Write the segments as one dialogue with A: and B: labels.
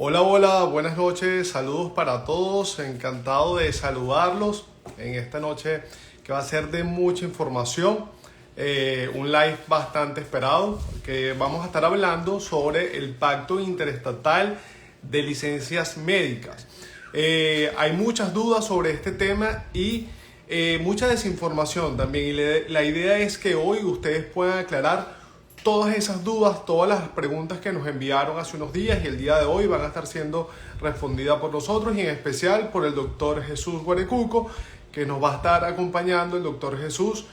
A: Hola, hola, buenas noches, saludos para todos, encantado de saludarlos en esta noche que va a ser de mucha información, un live bastante esperado, que vamos a estar hablando sobre el Pacto Interestatal de Licencias Médicas. Hay muchas dudas sobre este tema y mucha desinformación también, y la idea es que hoy ustedes puedan aclarar todas esas dudas, todas las preguntas que nos enviaron hace unos días y el día de hoy van a estar siendo respondidas por nosotros y en especial por el doctor Jesús Guarecuco, que nos va a estar acompañando. El doctor Jesús,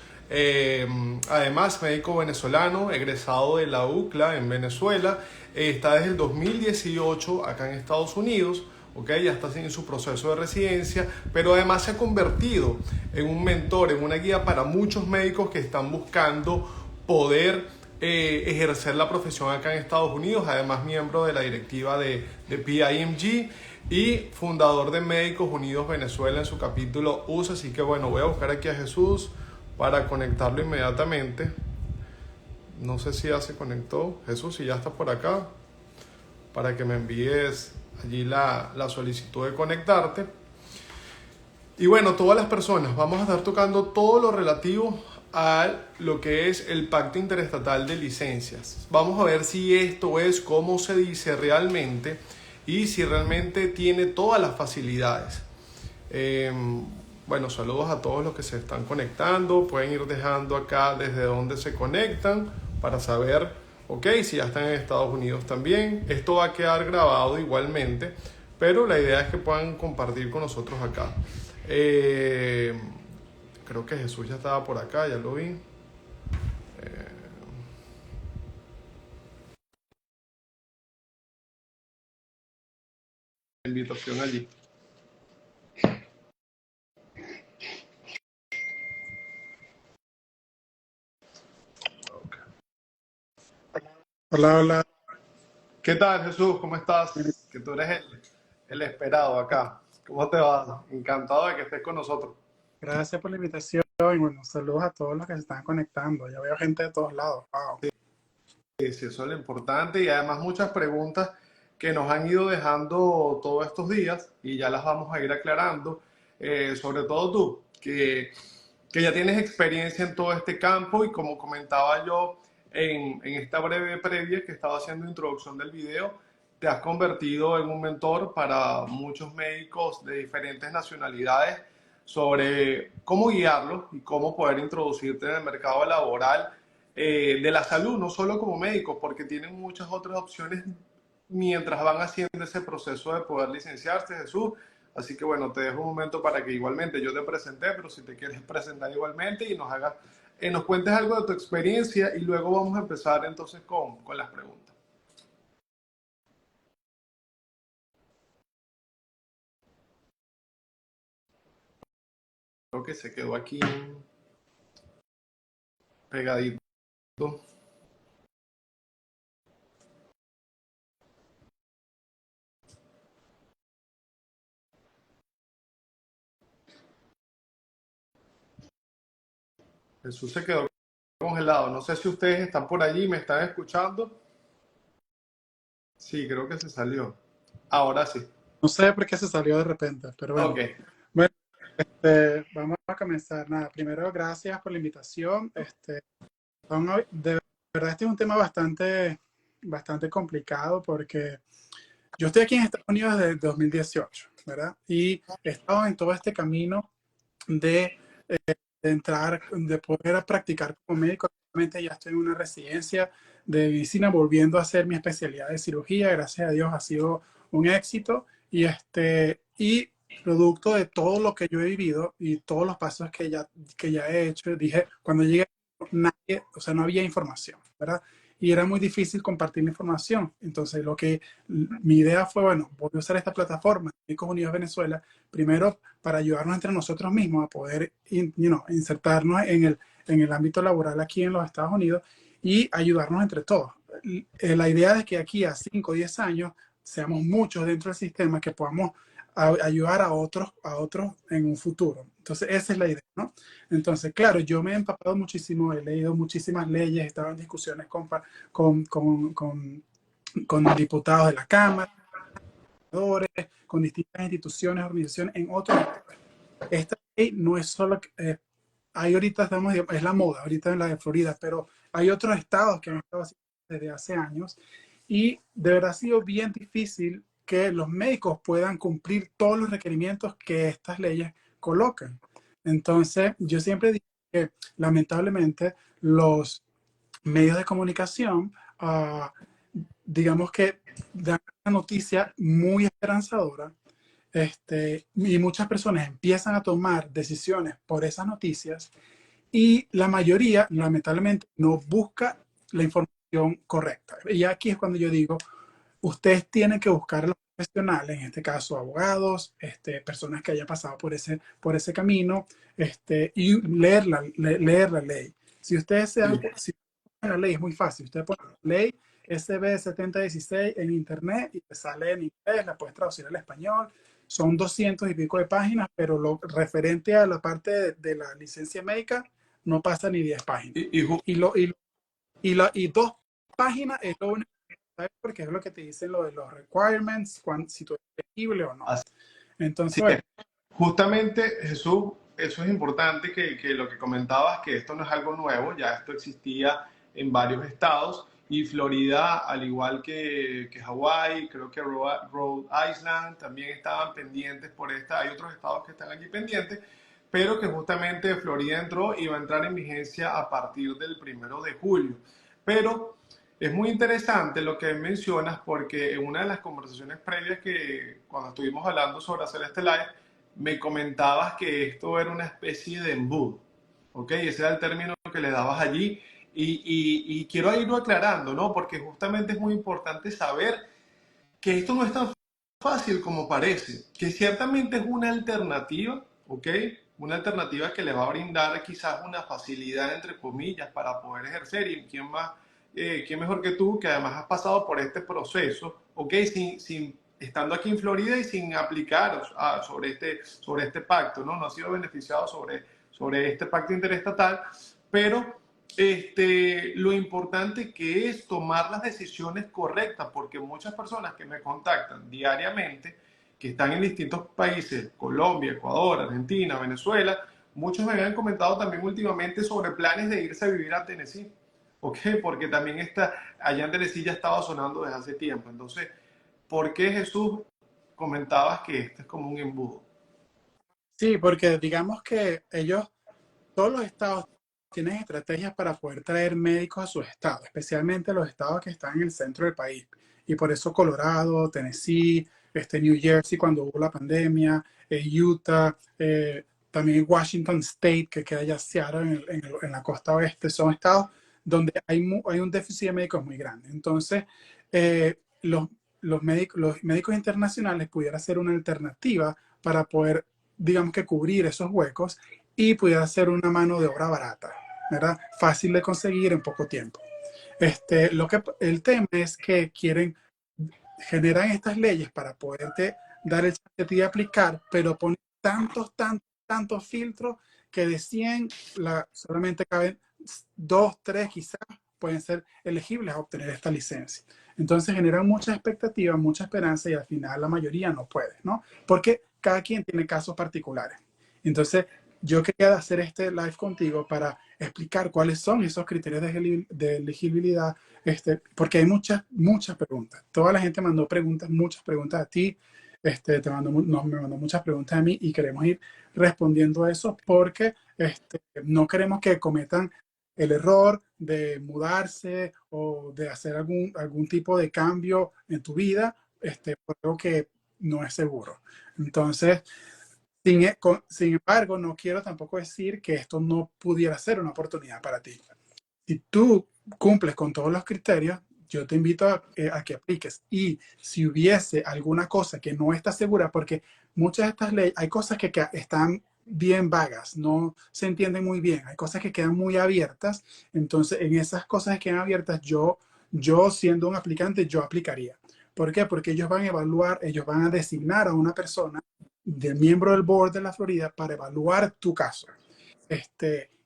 A: además médico venezolano, egresado de la UCLA en Venezuela, está desde el 2018 acá en Estados Unidos. Okay, ya está en su proceso de residencia, pero además se ha convertido en un mentor, en una guía para muchos médicos que están buscando poder ejercer la profesión acá en Estados Unidos. Además, miembro de la directiva de PIMG y fundador de Médicos Unidos Venezuela en su capítulo USA. Así que bueno, voy a buscar aquí a Jesús para conectarlo inmediatamente. No sé si ya se conectó. Jesús, si ya está por acá, para que me envíes allí la solicitud de conectarte. Y bueno, todas las personas, vamos a estar tocando todo lo relativo a lo que es el Pacto Interestatal de Licencias. Vamos a ver si esto es como se dice realmente y si realmente tiene todas las facilidades. Bueno, saludos a todos los que se están conectando. Pueden ir dejando acá desde dónde se conectan para saber, ok, si ya están en Estados Unidos también. Esto va a quedar grabado igualmente, pero la idea es que puedan compartir con nosotros acá. Creo que Jesús ya estaba por acá, ya lo vi. Invitación allí. Okay.
B: Hola, hola.
A: ¿Qué tal, Jesús? ¿Cómo estás? Que tú eres el esperado acá. ¿Cómo te va? Encantado de que estés con nosotros.
B: Gracias por la invitación y bueno, saludos a todos los que se están conectando. Ya veo gente de todos lados. Wow.
A: Sí, sí, eso es lo importante y además muchas preguntas que nos han ido dejando todos estos días y ya las vamos a ir aclarando. Sobre todo tú, que ya tienes experiencia en todo este campo y como comentaba yo en esta breve previa que estaba haciendo introducción del video, te has convertido en un mentor para muchos médicos de diferentes nacionalidades sobre cómo guiarlos y cómo poder introducirte en el mercado laboral de la salud, no solo como médicos, porque tienen muchas otras opciones mientras van haciendo ese proceso de poder licenciarse, Jesús. Así que bueno, te dejo un momento para que igualmente yo te presenté, pero si te quieres presentar igualmente y nos hagas, nos cuentes algo de tu experiencia y luego vamos a empezar entonces con las preguntas. Creo que se quedó aquí pegadito. Jesús se quedó congelado. No sé si ustedes están por allí, me están escuchando. Sí, creo que se salió. Ahora sí.
B: No sé por qué se salió de repente, pero
A: Ok.
B: bueno. Bueno, vamos a comenzar. Nada, primero, gracias por la invitación. De verdad, este es un tema bastante complicado porque yo estoy aquí en Estados Unidos desde 2018, ¿verdad? Y he estado en todo este camino de de entrar, de poder practicar como médico. Actualmente ya estoy en una residencia de medicina, volviendo a hacer mi especialidad de cirugía. Gracias a Dios ha sido un éxito y producto de todo lo que yo he vivido y todos los pasos que ya he hecho, dije, cuando llegué, nadie, o sea, no había información, ¿verdad? Y era muy difícil compartir la información. Entonces, mi idea fue, bueno, voy a usar esta plataforma, Médicos Unidos Venezuela, primero para ayudarnos entre nosotros mismos a poder insertarnos en el ámbito laboral aquí en los Estados Unidos y ayudarnos entre todos. La idea es que aquí a 5 o 10 años seamos muchos dentro del sistema que podamos ayudar a otros en un futuro. Entonces, esa es la idea, ¿no? Entonces, claro, yo me he empapado muchísimo, he leído muchísimas leyes, he estado en discusiones con, con diputados de la Cámara, con distintas instituciones, organizaciones en otros estados. Esta ley no es solo, hay ahorita, estamos, es la moda, ahorita en la de Florida, pero hay otros estados que han estado haciendo desde hace años y de verdad ha sido bien difícil que los médicos puedan cumplir todos los requerimientos que estas leyes colocan. Entonces, yo siempre digo que lamentablemente los medios de comunicación, digamos que dan una noticia muy esperanzadora, y muchas personas empiezan a tomar decisiones por esas noticias y la mayoría, lamentablemente, no busca la información correcta. Y aquí es cuando yo digo, ustedes tienen que buscar a los profesionales, en este caso abogados, personas que hayan pasado por ese camino, y leer la ley. Si ustedes se dan, si la ley es muy fácil, usted pone ley SB 7016 en internet y te sale en inglés, la puedes traducir al español, son 200 y pico de páginas, pero lo referente a la parte de la licencia médica no pasa ni 10 páginas. Y 2 páginas es lo único que sabes, porque es lo que te dicen lo de los requirements, si tú eres elegible o no. Entonces, bueno.
A: Justamente, Jesús, eso es importante que lo que comentabas, que esto no es algo nuevo, ya esto existía en varios estados y Florida, al igual que Hawái, creo que Rhode Island, también estaban pendientes por esta. Hay otros estados que están allí pendientes, pero que justamente Florida entró y va a entrar en vigencia a partir del 1 de julio. Pero es muy interesante lo que mencionas porque en una de las conversaciones previas que cuando estuvimos hablando sobre hacer este live, me comentabas que esto era una especie de embudo, ¿ok? Ese era el término que le dabas allí y quiero irlo aclarando, ¿no? Porque justamente es muy importante saber que esto no es tan fácil como parece, que ciertamente es una alternativa, ¿ok? Una alternativa que le va a brindar quizás una facilidad, entre comillas, para poder ejercer. Y quién mejor que tú, que además has pasado por este proceso, ¿ok? Estando aquí en Florida y sin aplicar sobre este pacto, ¿no? No ha sido beneficiado sobre este pacto interestatal, pero lo importante que es tomar las decisiones correctas, porque muchas personas que me contactan diariamente, que están en distintos países, Colombia, Ecuador, Argentina, Venezuela, muchos me habían comentado también últimamente sobre planes de irse a vivir a Tennessee, ¿ok? Porque también allá en Tennessee ya estaba sonando desde hace tiempo. Entonces, ¿por qué, Jesús, comentabas que este es como un embudo?
B: Sí, porque digamos que todos los estados tienen estrategias para poder traer médicos a sus estados, especialmente los estados que están en el centro del país. Y por eso Colorado, Tennessee, New Jersey cuando hubo la pandemia, Utah, también Washington State, que queda ya Seattle en la costa oeste, son estados donde hay un déficit de médicos muy grande. Entonces, los médicos internacionales pudiera ser una alternativa para poder, digamos que cubrir esos huecos y pudiera ser una mano de obra barata, ¿verdad? Fácil de conseguir en poco tiempo. El tema es que generan estas leyes para poderte dar el chance de aplicar, pero ponen tantos filtros que de 100 solamente caben 2, 3 quizás pueden ser elegibles a obtener esta licencia. Entonces generan mucha expectativa, mucha esperanza y al final la mayoría no puede, ¿no? Porque cada quien tiene casos particulares. Entonces, yo quería hacer este live contigo para explicar cuáles son esos criterios de elegibilidad, porque hay muchas preguntas. Toda la gente mandó muchas preguntas a ti, me mandó muchas preguntas a mí y queremos ir respondiendo a eso porque no queremos que cometan el error de mudarse o de hacer algún tipo de cambio en tu vida, por algo que no es seguro. Entonces, sin embargo, no quiero tampoco decir que esto no pudiera ser una oportunidad para ti. Si tú cumples con todos los criterios, yo te invito a que apliques. Y si hubiese alguna cosa que no está segura, porque muchas de estas leyes, hay cosas que están bien vagas, no se entienden muy bien, hay cosas que quedan muy abiertas. Entonces, en esas cosas que quedan abiertas, yo siendo un aplicante, yo aplicaría. ¿Por qué? Porque ellos van a evaluar, ellos van a designar a una persona del miembro del board de la Florida para evaluar tu caso.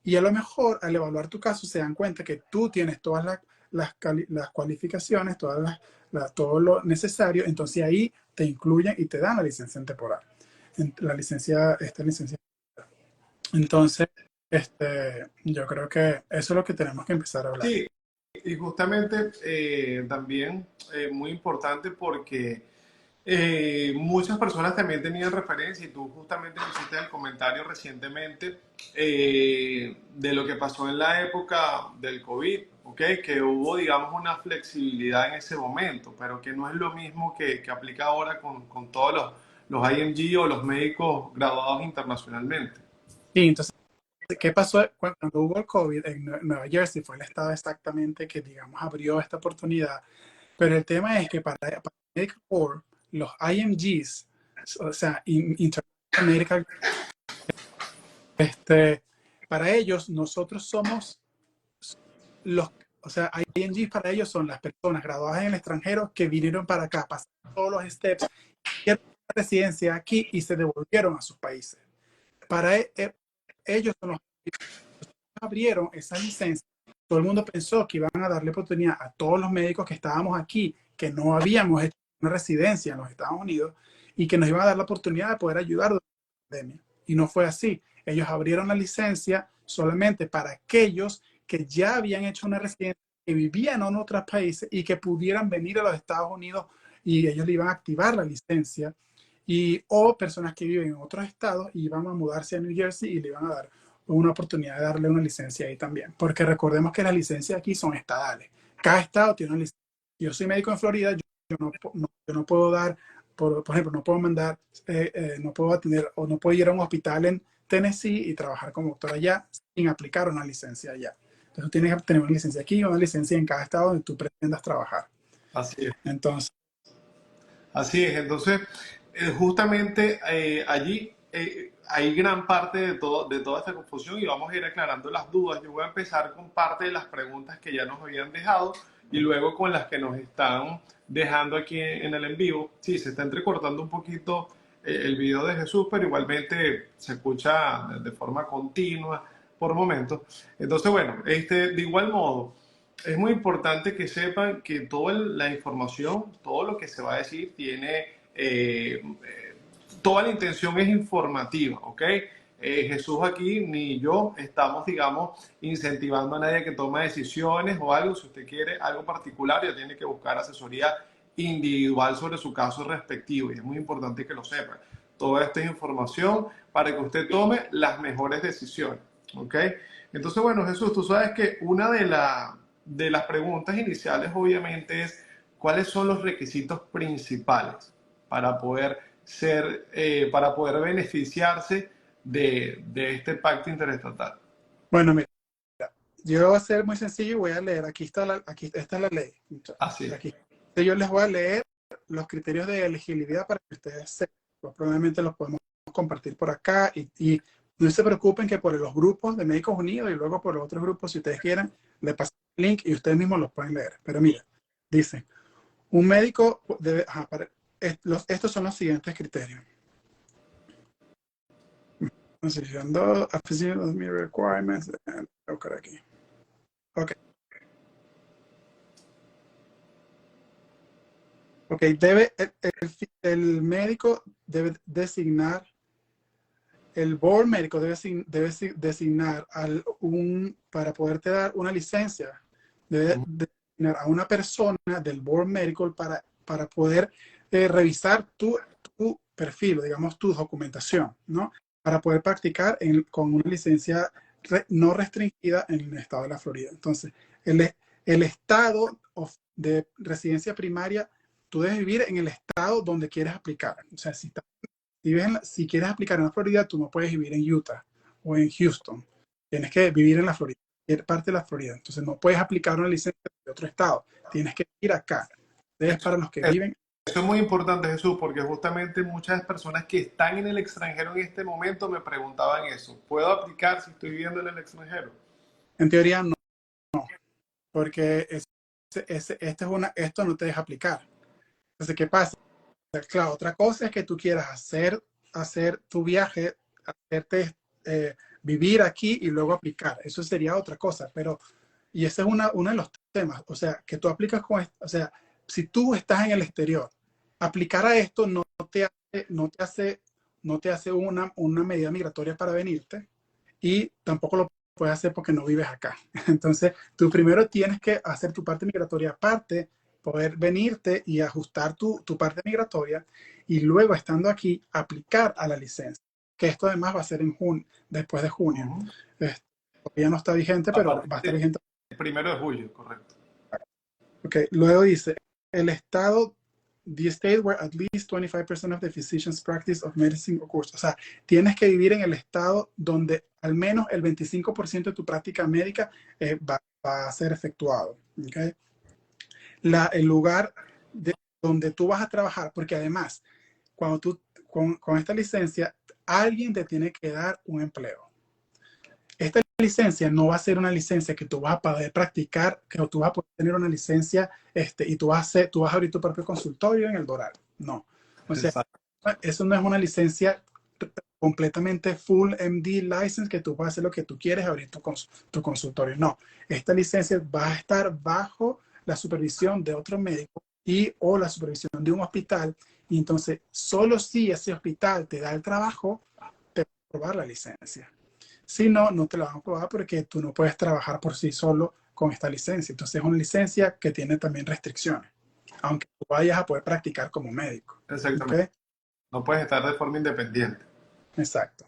B: Y a lo mejor al evaluar tu caso se dan cuenta que tú tienes todas las cualificaciones, todas todo lo necesario, entonces ahí te incluyen y te dan la licencia temporal, la licencia, esta licencia. Entonces, yo creo que eso es lo que tenemos que empezar a hablar.
A: Sí, y justamente también muy importante porque muchas personas también tenían referencia y tú justamente me hiciste el comentario recientemente de lo que pasó en la época del COVID, ¿ok? Que hubo, digamos, una flexibilidad en ese momento, pero que no es lo mismo que aplica ahora con todos los IMG o los médicos graduados internacionalmente.
B: Y entonces, ¿qué pasó cuando hubo el COVID en Nueva Jersey? Fue el estado exactamente que, digamos, abrió esta oportunidad. Pero el tema es que para Medical Corps, los IMGs, o sea, International Medical, para ellos, nosotros somos los, o sea, IMGs para ellos son las personas graduadas en el extranjero que vinieron para acá, pasaron todos los steps, hicieron residencia aquí y se devolvieron a sus países. Para ellos son los que abrieron esa licencia. Todo el mundo pensó que iban a darle oportunidad a todos los médicos que estábamos aquí, que no habíamos hecho una residencia en los Estados Unidos y que nos iban a dar la oportunidad de poder ayudar durante la pandemia. Y no fue así. Ellos abrieron la licencia solamente para aquellos que ya habían hecho una residencia, que vivían en otros países y que pudieran venir a los Estados Unidos y ellos le iban a activar la licencia. O personas que viven en otros estados y iban a mudarse a New Jersey y le iban a dar una oportunidad de darle una licencia ahí también. Porque recordemos que las licencias aquí son estadales. Cada estado tiene una licencia. Yo soy médico en Florida, yo no puedo dar, por ejemplo, no puedo mandar, no puedo atender o no puedo ir a un hospital en Tennessee y trabajar como doctor allá sin aplicar una licencia allá. Entonces tienes que tener una licencia aquí y una licencia en cada estado donde tú pretendas trabajar.
A: Así es.
B: Entonces,
A: Así es, entonces justamente allí hay gran parte de toda esta confusión y vamos a ir aclarando las dudas. Yo voy a empezar con parte de las preguntas que ya nos habían dejado y luego con las que nos están dejando aquí en el en vivo. Sí, se está entrecortando un poquito el video de Jesús, pero igualmente se escucha de forma continua por momentos. Entonces, bueno, de igual modo es muy importante que sepan que toda la información, todo lo que se va a decir tiene, toda la intención es informativa, ¿ok? Jesús aquí ni yo estamos, digamos, incentivando a nadie que tome decisiones o algo. Si usted quiere algo particular, ya tiene que buscar asesoría individual sobre su caso respectivo y es muy importante que lo sepan. Toda esta es información para que usted tome las mejores decisiones, ¿ok? Entonces, bueno, Jesús, tú sabes que una de las preguntas iniciales obviamente es cuáles son los requisitos principales para poder para poder beneficiarse de este pacto interestatal.
B: bueno, mira, yo voy a ser muy sencillo y voy a leer, esta es la ley.
A: Así es.
B: Aquí, yo les voy a leer los criterios de elegibilidad para que ustedes sepan. Pues probablemente los podemos compartir por acá y no se preocupen que por los grupos de Médicos Unidos y luego por los otros grupos, si ustedes quieren, le paso el link y ustedes mismos los pueden leer. Pero mira, dice, un médico debe, estos son los siguientes criterios. Considerando requirements, aquí. Ok. Ok, el médico debe designar, el board médico debe designar para poderte dar una licencia, debe designar a una persona del board médico para poder revisar tu perfil, digamos, tu documentación, ¿no? Para poder practicar con una licencia no restringida en el estado de la Florida. Entonces, el estado de residencia primaria, tú debes vivir en el estado donde quieres aplicar. O sea, si quieres aplicar en la Florida, tú no puedes vivir en Utah o en Houston. Tienes que vivir en la Florida, parte de la Florida. Entonces, no puedes aplicar una licencia de otro estado. Tienes que ir acá. Es para los que viven.
A: Eso es muy importante, Jesús, porque justamente muchas personas que están en el extranjero en este momento me preguntaban eso. ¿Puedo aplicar si estoy viviendo en el extranjero?
B: En teoría, no, porque esto no te deja aplicar. Entonces, ¿qué pasa? Claro, otra cosa es que tú quieras hacer tu viaje, vivir aquí y luego aplicar. Eso sería otra cosa, y ese es uno de los temas. O sea, que tú aplicas o sea, si tú estás en el exterior, aplicar a esto no te hace una medida migratoria para venirte y tampoco lo puedes hacer porque no vives acá. Entonces, tú primero tienes que hacer tu parte migratoria aparte, poder venirte y ajustar tu parte migratoria y luego, estando aquí, aplicar a la licencia. Que esto además va a ser después de junio. Todavía no está vigente,
A: A
B: pero va a estar
A: partir
B: vigente.
A: del 1 de julio, correcto.
B: Ok, luego dice, el estado, the state where at least 25% of the physician's practice of medicine occurs. O sea, tienes que vivir en el estado donde al menos el 25% de tu práctica médica va a ser efectuado. Okay. El lugar donde tú vas a trabajar, porque además, cuando tú, con esta licencia, alguien te tiene que dar un empleo. Esta licencia no va a ser una licencia que tú vas a poder practicar, que tú vas a poder tener una licencia y tú vas a abrir tu propio consultorio en el Doral. No. O sea,
A: Exacto.
B: eso no es una licencia completamente full MD license que tú puedes hacer lo que tú quieres, abrir tu consultorio. No. Esta licencia va a estar bajo la supervisión de otro médico o la supervisión de un hospital. Y entonces, solo si ese hospital te da el trabajo, te va a aprobar la licencia. Si no, no te la van a aprobar porque tú no puedes trabajar por sí solo con esta licencia. Entonces es una licencia que tiene también restricciones, aunque tú vayas a poder practicar como médico.
A: Exactamente.
B: ¿Okay?
A: No puedes estar de forma independiente.
B: Exacto.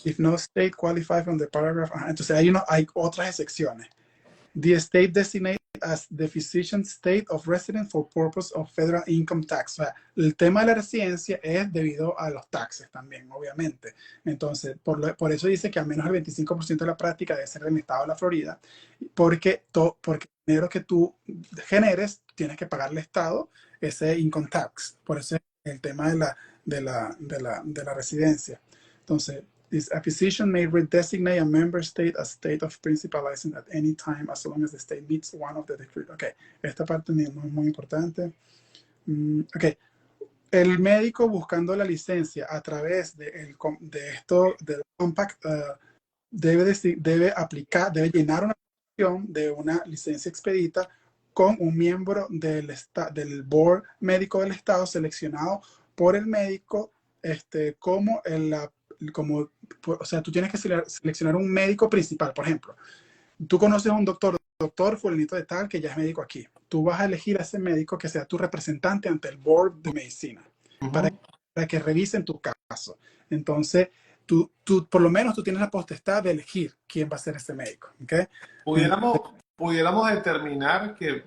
B: If no state qualified from the paragraph. Entonces hay otras excepciones. The state designated as the physician's state of residence for purpose of federal income tax. O sea, el tema de la residencia es debido a los taxes también, obviamente. Entonces, por eso dice que al menos el 25% de la práctica debe ser en el estado de la Florida, porque el dinero que tú generes, tienes que pagarle al estado ese income tax. Por eso es el tema de la residencia. Entonces, a physician may redesignate a member state as state of principal license at any time as long as the state meets one of the decrees. Ok, esta parte es muy importante. Ok, el médico buscando la licencia a través del compact debe llenar una aplicación de una licencia expedita con un miembro del board médico del estado seleccionado por el médico o sea, tú tienes que seleccionar un médico principal. Por ejemplo, tú conoces a un doctor fulanito de tal que ya es médico aquí. Tú vas a elegir a ese médico que sea tu representante ante el board de medicina para que revisen tu caso. Entonces, tú por lo menos tú tienes la potestad de elegir quién va a ser ese médico. ¿Okay?
A: Pudiéramos determinar que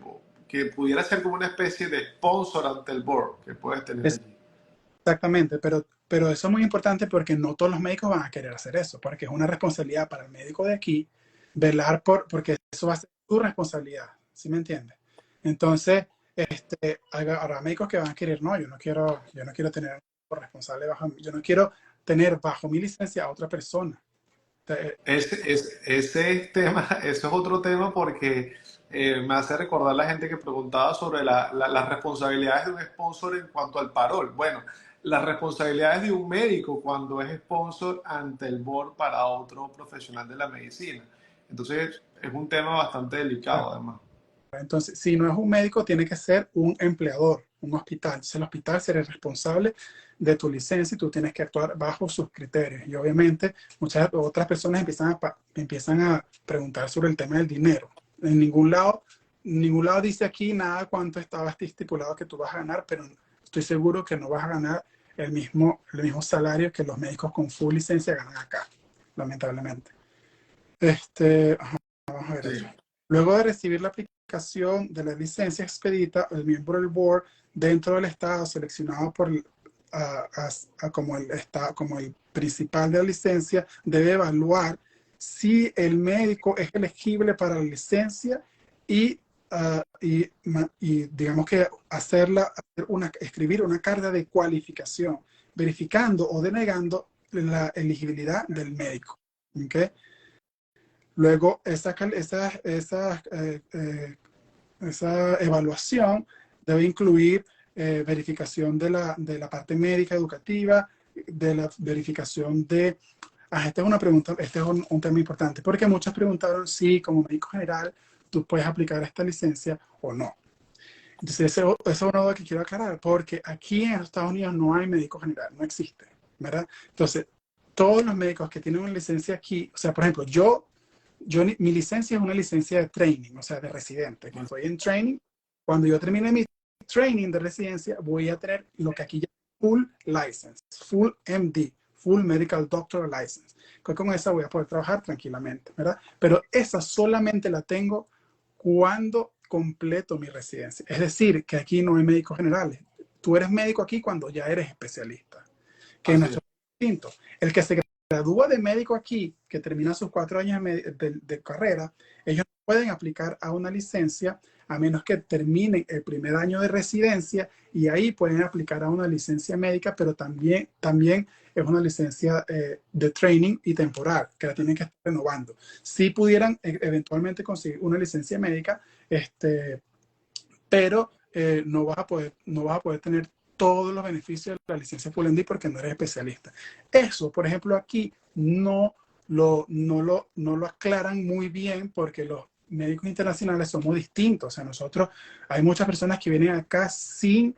A: pudiera ser como una especie de sponsor ante el board que puedes tener allí.
B: Exactamente, pero eso es muy importante porque no todos los médicos van a querer hacer eso, porque es una responsabilidad para el médico de aquí velar porque eso va a ser su responsabilidad, ¿sí me entiendes? Entonces, habrá médicos que van a querer, no, yo no quiero tener responsable yo no quiero tener bajo mi licencia a otra persona.
A: Ese tema, eso es otro tema porque me hace recordar la gente que preguntaba sobre las responsabilidades de un sponsor en cuanto al parol. Bueno, las responsabilidades de un médico cuando es sponsor ante el board para otro profesional de la medicina. Entonces, es un tema bastante delicado, además.
B: Entonces, si no es un médico, tiene que ser un empleador, un hospital. Entonces, el hospital será responsable de tu licencia y tú tienes que actuar bajo sus criterios. Y obviamente, muchas otras personas empiezan a preguntar sobre el tema del dinero. En ningún lado dice aquí nada cuánto estaba estipulado que tú vas a ganar, pero estoy seguro que no vas a ganar el mismo salario que los médicos con full licencia ganan acá, lamentablemente. Vamos a ver. Sí. Luego de recibir la aplicación de la licencia expedita, el miembro del board dentro del estado seleccionado como el principal de la licencia debe evaluar si el médico es elegible para la licencia y digamos que escribir una carta de cualificación, verificando o denegando la elegibilidad del médico. ¿Okay? Luego, esa evaluación debe incluir verificación de la parte médica educativa, de la verificación esta es una pregunta, este es un tema importante, porque muchos preguntaron si como médico general tú puedes aplicar esta licencia o no. Entonces, eso es una duda que quiero aclarar, porque aquí en Estados Unidos no hay médico general, no existe, ¿verdad? Entonces, todos los médicos que tienen una licencia aquí, o sea, por ejemplo, mi licencia es una licencia de training, o sea, de residente, que estoy en training. Cuando yo termine mi training de residencia, voy a tener lo que aquí llaman full license, full MD, full medical doctor license. Con esa voy a poder trabajar tranquilamente, ¿verdad? Pero esa solamente la tengo cuando completo mi residencia. Es decir, que aquí no hay médicos generales. Tú eres médico aquí cuando ya eres especialista, que es nuestro distinto. El que se gradúa de médico aquí, que termina sus 4 años de carrera, ellos no pueden aplicar a una licencia a menos que terminen el primer año de residencia, y ahí pueden aplicar a una licencia médica, pero también es una licencia de training y temporal, que la tienen que estar renovando. Si pudieran eventualmente conseguir una licencia médica, pero no vas a poder tener todos los beneficios de la licencia Full MD porque no eres especialista. Eso, por ejemplo, aquí no lo aclaran muy bien, porque los médicos internacionales somos distintos. O sea, hay muchas personas que vienen acá sin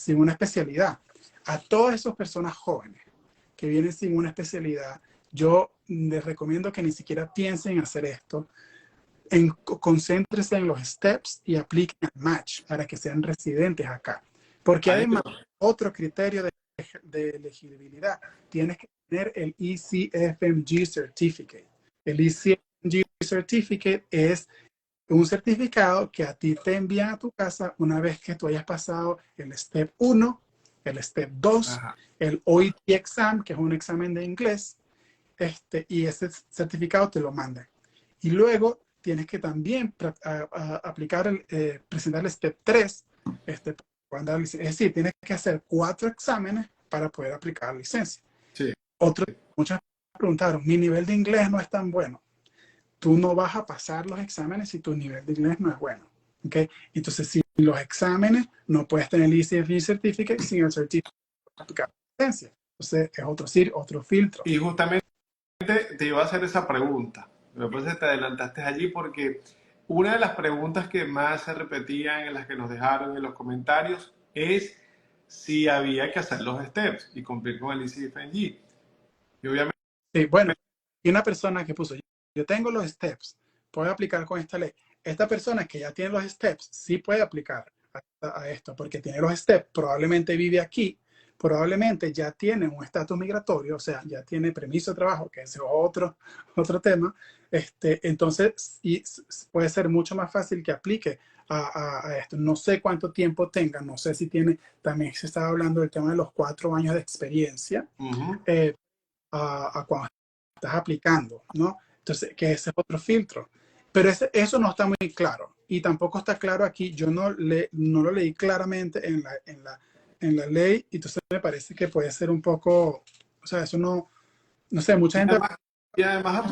B: una especialidad. A todas esas personas jóvenes que vienen sin una especialidad, yo les recomiendo que ni siquiera piensen en hacer esto. Concéntrese en los steps y apliquen el match para que sean residentes acá. Porque además, otro criterio de elegibilidad, tienes que tener el ECFMG Certificate. El ECFMG Certificate es un certificado que a ti te envían a tu casa una vez que tú hayas pasado el Step 1, el Step 2, ajá, el OET Exam, que es un examen de inglés, y ese certificado te lo mandan. Y luego tienes que también presentar el Step 3, es decir, tienes que hacer 4 exámenes para poder aplicar la licencia.
A: Sí.
B: Muchas preguntaron, mi nivel de inglés no es tan bueno. Tú no vas a pasar los exámenes si tu nivel de inglés no es bueno. ¿Okay? Entonces, si los exámenes, no puedes tener el ECFE Certificate sin el certificado para aplicar la licencia. Entonces, es otro filtro.
A: Y justamente te iba a hacer esa pregunta. Después te adelantaste allí porque una de las preguntas que más se repetían, en las que nos dejaron en los comentarios, es si había que hacer los steps y cumplir con el ECFMG. Y obviamente...
B: Sí, bueno, y una persona que puso, yo tengo los steps, puedo aplicar con esta ley. Esta persona que ya tiene los steps, sí puede aplicar a esto, porque tiene los steps, probablemente vive aquí, probablemente ya tiene un estatus migratorio, o sea, ya tiene permiso de trabajo, que es otro tema. Entonces, y puede ser mucho más fácil que aplique a esto. No sé cuánto tiempo tenga, no sé si tiene, también se estaba hablando del tema de los 4 años de experiencia, a cuando estás aplicando, ¿no? Entonces, que ese es otro filtro. Pero eso no está muy claro, y tampoco está claro aquí. Yo no lo leí claramente en la ley, y entonces me parece que puede ser un poco, o sea, eso no sé, mucha gente...
A: Y además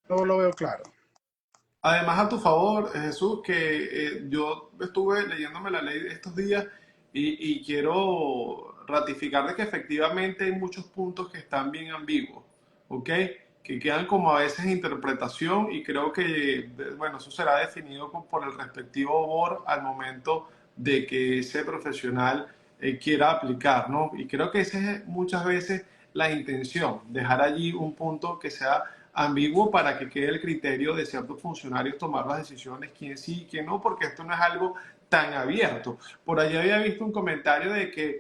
B: no lo veo claro.
A: Además, a tu favor, Jesús, que yo estuve leyéndome la ley estos días y quiero ratificar de que efectivamente hay muchos puntos que están bien ambiguos, ¿ok? Que quedan como a veces interpretación, y creo que, bueno, eso será definido por el respectivo board al momento de que ese profesional quiera aplicar, ¿no? Y creo que esa es muchas veces la intención, dejar allí un punto que sea ambiguo para que quede el criterio de ciertos funcionarios tomar las decisiones, quién sí y quién no, porque esto no es algo tan abierto. Por allí había visto un comentario de que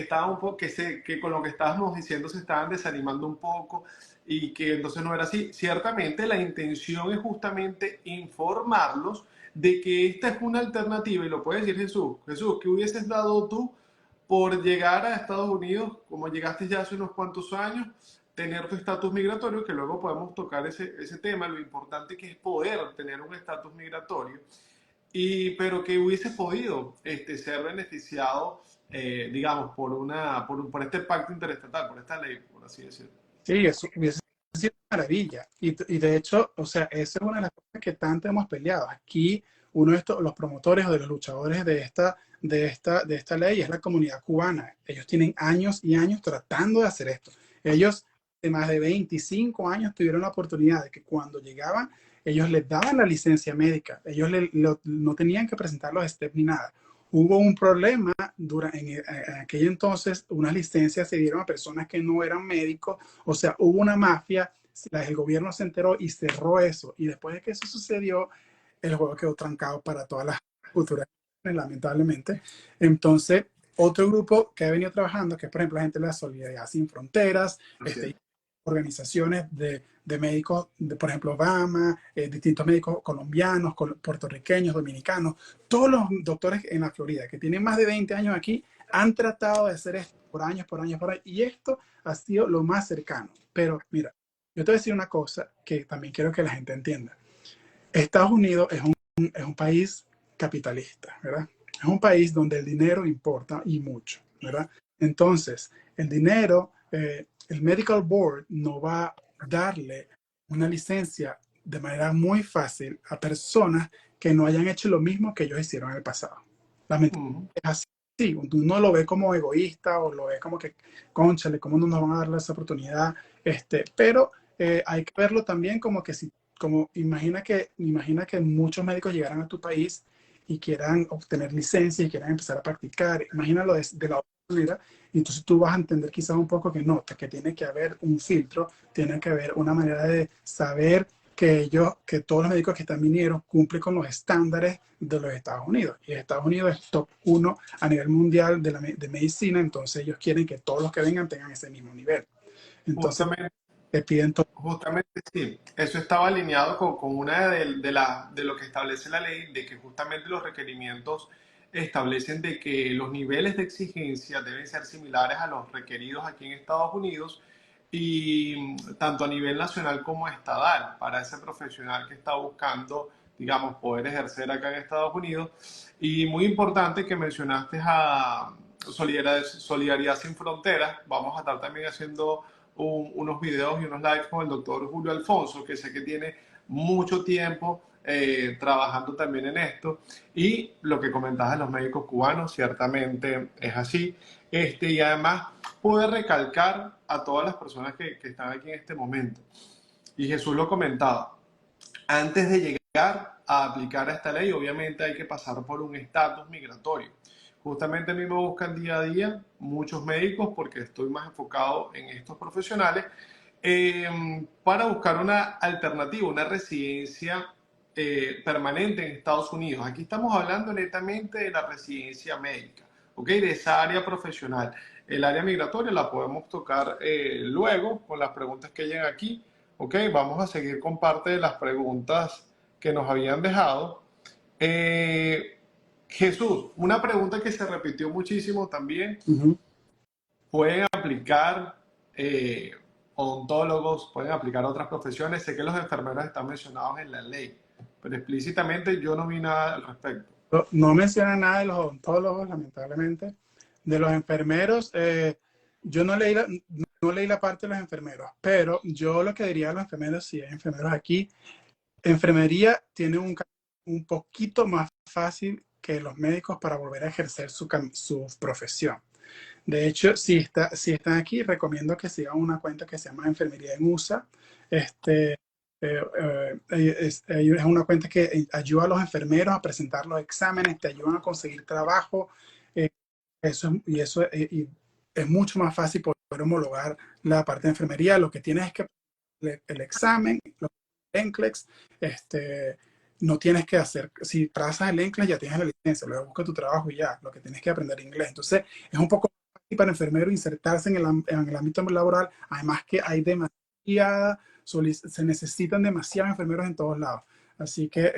A: estaba un poco, que con lo que estábamos diciendo se estaban desanimando un poco, y que entonces no era así. Ciertamente la intención es justamente informarlos de que esta es una alternativa, y lo puede decir Jesús. Jesús, ¿qué hubieses dado tú por llegar a Estados Unidos, como llegaste ya hace unos cuantos años, tener tu estatus migratorio, que luego podemos tocar ese tema, lo importante que es poder tener un estatus migratorio, pero que hubiese podido ser beneficiado, digamos, por este pacto interestatal, por esta ley, por así decirlo?
B: Sí, eso hubiese sido una maravilla. Y de hecho, o sea, esa es una de las cosas que tanto hemos peleado. Aquí, uno de los promotores o de los luchadores de esta ley es la comunidad cubana. Ellos tienen años y años tratando de hacer esto. Ellos de más de 25 años tuvieron la oportunidad de que cuando llegaban, ellos les daban la licencia médica, ellos no tenían que presentar los STEP ni nada. Hubo un problema en aquel entonces, unas licencias se dieron a personas que no eran médicos, o sea, hubo una mafia, el gobierno se enteró y cerró eso. Y después de que eso sucedió, el juego quedó trancado para todas las culturas, lamentablemente. Entonces, otro grupo que ha venido trabajando, que es por ejemplo la gente de la Solidaridad Sin Fronteras, organizaciones de médicos, por ejemplo, Obama, distintos médicos colombianos, puertorriqueños, dominicanos, todos los doctores en la Florida que tienen más de 20 años aquí han tratado de hacer esto por años, y esto ha sido lo más cercano. Pero mira, yo te voy a decir una cosa que también quiero que la gente entienda. Estados Unidos es un país capitalista, ¿verdad? Es un país donde el dinero importa y mucho, ¿verdad? Entonces, el dinero, el Medical Board no va a darle una licencia de manera muy fácil a personas que no hayan hecho lo mismo que ellos hicieron en el pasado. Lamentablemente es así. Sí, uno lo ve como egoísta o lo ve como que, cónchale, ¿cómo no nos van a dar esa oportunidad? Pero hay que verlo también como que si, como imagina que muchos médicos llegaran a tu país y quieran obtener licencia y quieran empezar a practicar. Imagínalo de la otra manera. Y entonces tú vas a entender quizás un poco que no, que tiene que haber un filtro, tiene que haber una manera de saber que todos los médicos que están viniendo cumplen con los estándares de los Estados Unidos. Y Estados Unidos es top 1 a nivel mundial de medicina, entonces ellos quieren que todos los que vengan tengan ese mismo nivel. Entonces,
A: Justamente,
B: te piden todo.
A: justamente sí, eso estaba alineado con una de lo que establece la ley, de que justamente los requerimientos establecen de que los niveles de exigencia deben ser similares a los requeridos aquí en Estados Unidos y tanto a nivel nacional como estatal para ese profesional que está buscando, digamos, poder ejercer acá en Estados Unidos. Y muy importante que mencionaste a Solidaridad Sin Fronteras. Vamos a estar también haciendo unos videos y unos lives con el doctor Julio Alfonso, que sé que tiene mucho tiempo trabajando también en esto. Y lo que comentabas de los médicos cubanos, ciertamente es así. Y además pude recalcar a todas las personas que están aquí en este momento. Y Jesús lo comentaba, antes de llegar a aplicar esta ley, obviamente hay que pasar por un estatus migratorio. Justamente a mí me buscan día a día muchos médicos porque estoy más enfocado en estos profesionales para buscar una alternativa, una residencia permanente en Estados Unidos. Aquí estamos hablando netamente de la residencia médica, ¿ok? De esa área profesional. El área migratoria la podemos tocar luego con las preguntas que llegan aquí, ¿ok? Vamos a seguir con parte de las preguntas que nos habían dejado. Jesús, una pregunta que se repitió muchísimo también. ¿Pueden aplicar odontólogos, pueden aplicar otras profesiones? Sé que los enfermeros están mencionados en la ley, pero explícitamente yo no vi nada al respecto.
B: No menciona nada de los odontólogos, lamentablemente. De los enfermeros, yo no leí la parte de los enfermeros, pero yo lo que diría a los enfermeros, si hay enfermeros aquí, enfermería tiene un poquito más fácil que los médicos para volver a ejercer su profesión. De hecho, si están aquí, recomiendo que sigan una cuenta que se llama Enfermería en USA. Es una cuenta que ayuda a los enfermeros a presentar los exámenes, te ayudan a conseguir trabajo. Eso es mucho más fácil poder homologar la parte de enfermería. Lo que tienes es que el examen, el NCLEX, no tienes que hacer, si trazas el NCLEX ya tienes la licencia, luego busca tu trabajo y ya, lo que tienes que aprender inglés. Entonces, es un poco fácil para enfermeros insertarse en el ámbito laboral, además que hay se necesitan demasiados enfermeros en todos lados. Así que,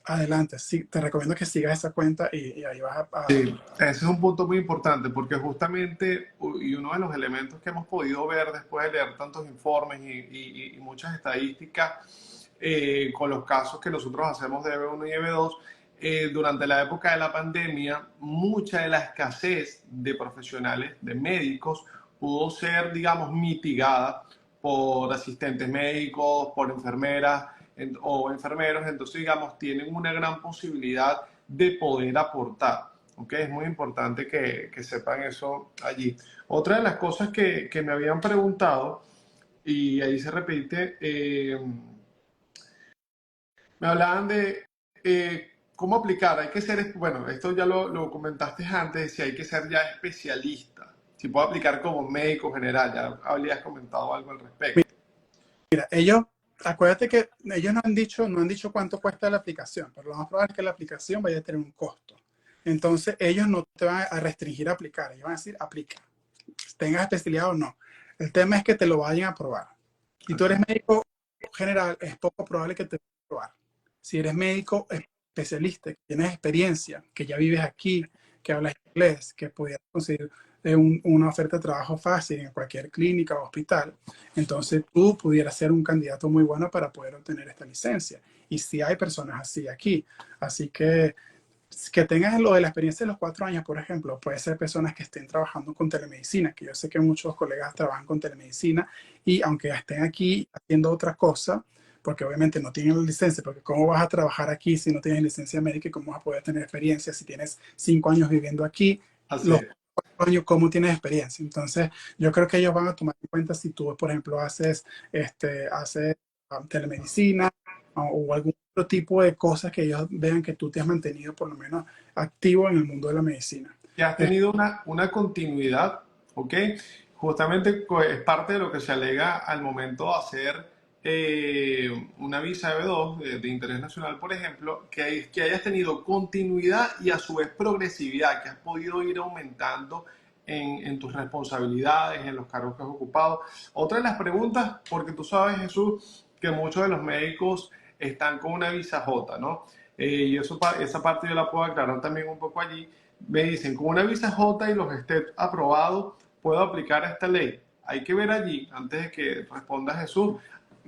B: adelante, sí, te recomiendo que sigas esa cuenta y ahí vas a...
A: Sí, ese es un punto muy importante porque justamente, y uno de los elementos que hemos podido ver después de leer tantos informes y muchas estadísticas con los casos que nosotros hacemos de EB1 y EB2, durante la época de la pandemia, mucha de la escasez de profesionales, de médicos, pudo ser, digamos, mitigada por asistentes médicos, por enfermeras o enfermeros. Entonces, digamos, tienen una gran posibilidad de poder aportar. ¿ok? Es muy importante que sepan eso allí. Otra de las cosas que me habían preguntado, y ahí se repite, me hablaban de cómo aplicar. Hay que ser, bueno, esto ya lo comentaste antes, si hay que ser ya especialista, si puedo aplicar como médico general, ya habrías comentado algo al respecto.
B: Mira, ellos, acuérdate que ellos no han dicho cuánto cuesta la aplicación, pero lo más probable es que la aplicación vaya a tener un costo. Entonces, ellos no te van a restringir a aplicar, ellos van a decir, aplica, tengas especialidad o no. El tema es que te lo vayan a aprobar. Si tú eres
A: Okay.
B: médico general, es poco probable que te vayan a aprobar. Si eres médico especialista, que tienes experiencia, que ya vives aquí, que hablas inglés, que pudieras conseguir una oferta de trabajo fácil en cualquier clínica o hospital, entonces tú pudieras ser un candidato muy bueno para poder obtener esta licencia. Y si hay personas así aquí. Así que tengas lo de la experiencia de los 4 años, por ejemplo, puede ser personas que estén trabajando con telemedicina, que yo sé que muchos colegas trabajan con telemedicina y aunque estén aquí haciendo otra cosa, porque obviamente no tienen la licencia, porque cómo vas a trabajar aquí si no tienes licencia médica y cómo vas a poder tener experiencia si tienes 5 años viviendo aquí,
A: Así
B: los
A: es.
B: 4 años, cómo tienes experiencia. Entonces, yo creo que ellos van a tomar en cuenta si tú, por ejemplo, haces telemedicina o algún otro tipo de cosas que ellos vean que tú te has mantenido por lo menos activo en el mundo de la medicina.
A: Que has tenido una continuidad, ¿ok? Justamente es parte de lo que se alega al momento de hacer una visa B2 de interés nacional, por ejemplo, que hayas tenido continuidad y a su vez progresividad, que has podido ir aumentando en tus responsabilidades, en los cargos que has ocupado. Otra de las preguntas, porque tú sabes, Jesús, que muchos de los médicos están con una visa J, ¿no? Y eso, esa parte yo la puedo aclarar también un poco allí. Me dicen, con una visa J y los steps aprobados, puedo aplicar esta ley. Hay que ver allí, antes de que responda Jesús,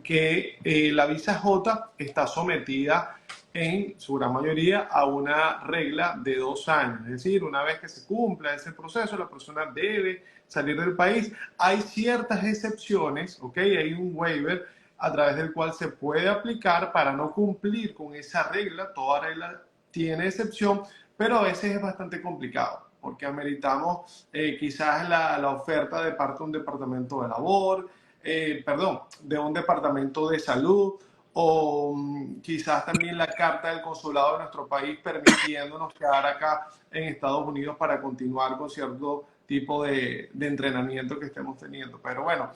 A: que la visa J está sometida en su gran mayoría a una regla de 2 años. Es decir, una vez que se cumpla ese proceso, la persona debe salir del país. Hay ciertas excepciones, ¿ok? Hay un waiver a través del cual se puede aplicar para no cumplir con esa regla. Toda regla tiene excepción, pero a veces es bastante complicado porque ameritamos quizás la oferta de parte de un departamento de labor, perdón, de un departamento de salud o quizás también la carta del consulado de nuestro país permitiéndonos quedar acá en Estados Unidos para continuar con cierto tipo de entrenamiento que estemos teniendo. Pero bueno,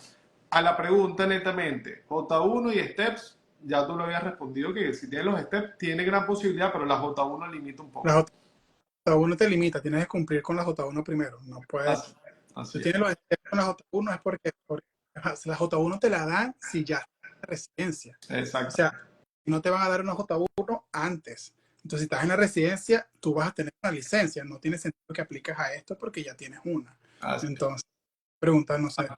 A: a la pregunta netamente, J1 y STEPS, ya tú lo habías respondido que si tienes los STEPS tiene gran posibilidad, pero la J1 limita un
B: La
A: poco.
B: J1 te limita, tienes que cumplir con la J1 primero. No puedes,
A: Así, así
B: tú
A: es.
B: tienes los steps con la J1 es porque la J1 te la dan si ya estás en residencia. O
A: Exacto.
B: sea, no te van a dar una J1 antes. Entonces, si estás en la residencia, tú vas a tener una licencia. No tiene sentido que apliques a esto porque ya tienes una.
A: Así es.
B: Entonces, pregunta, no sé.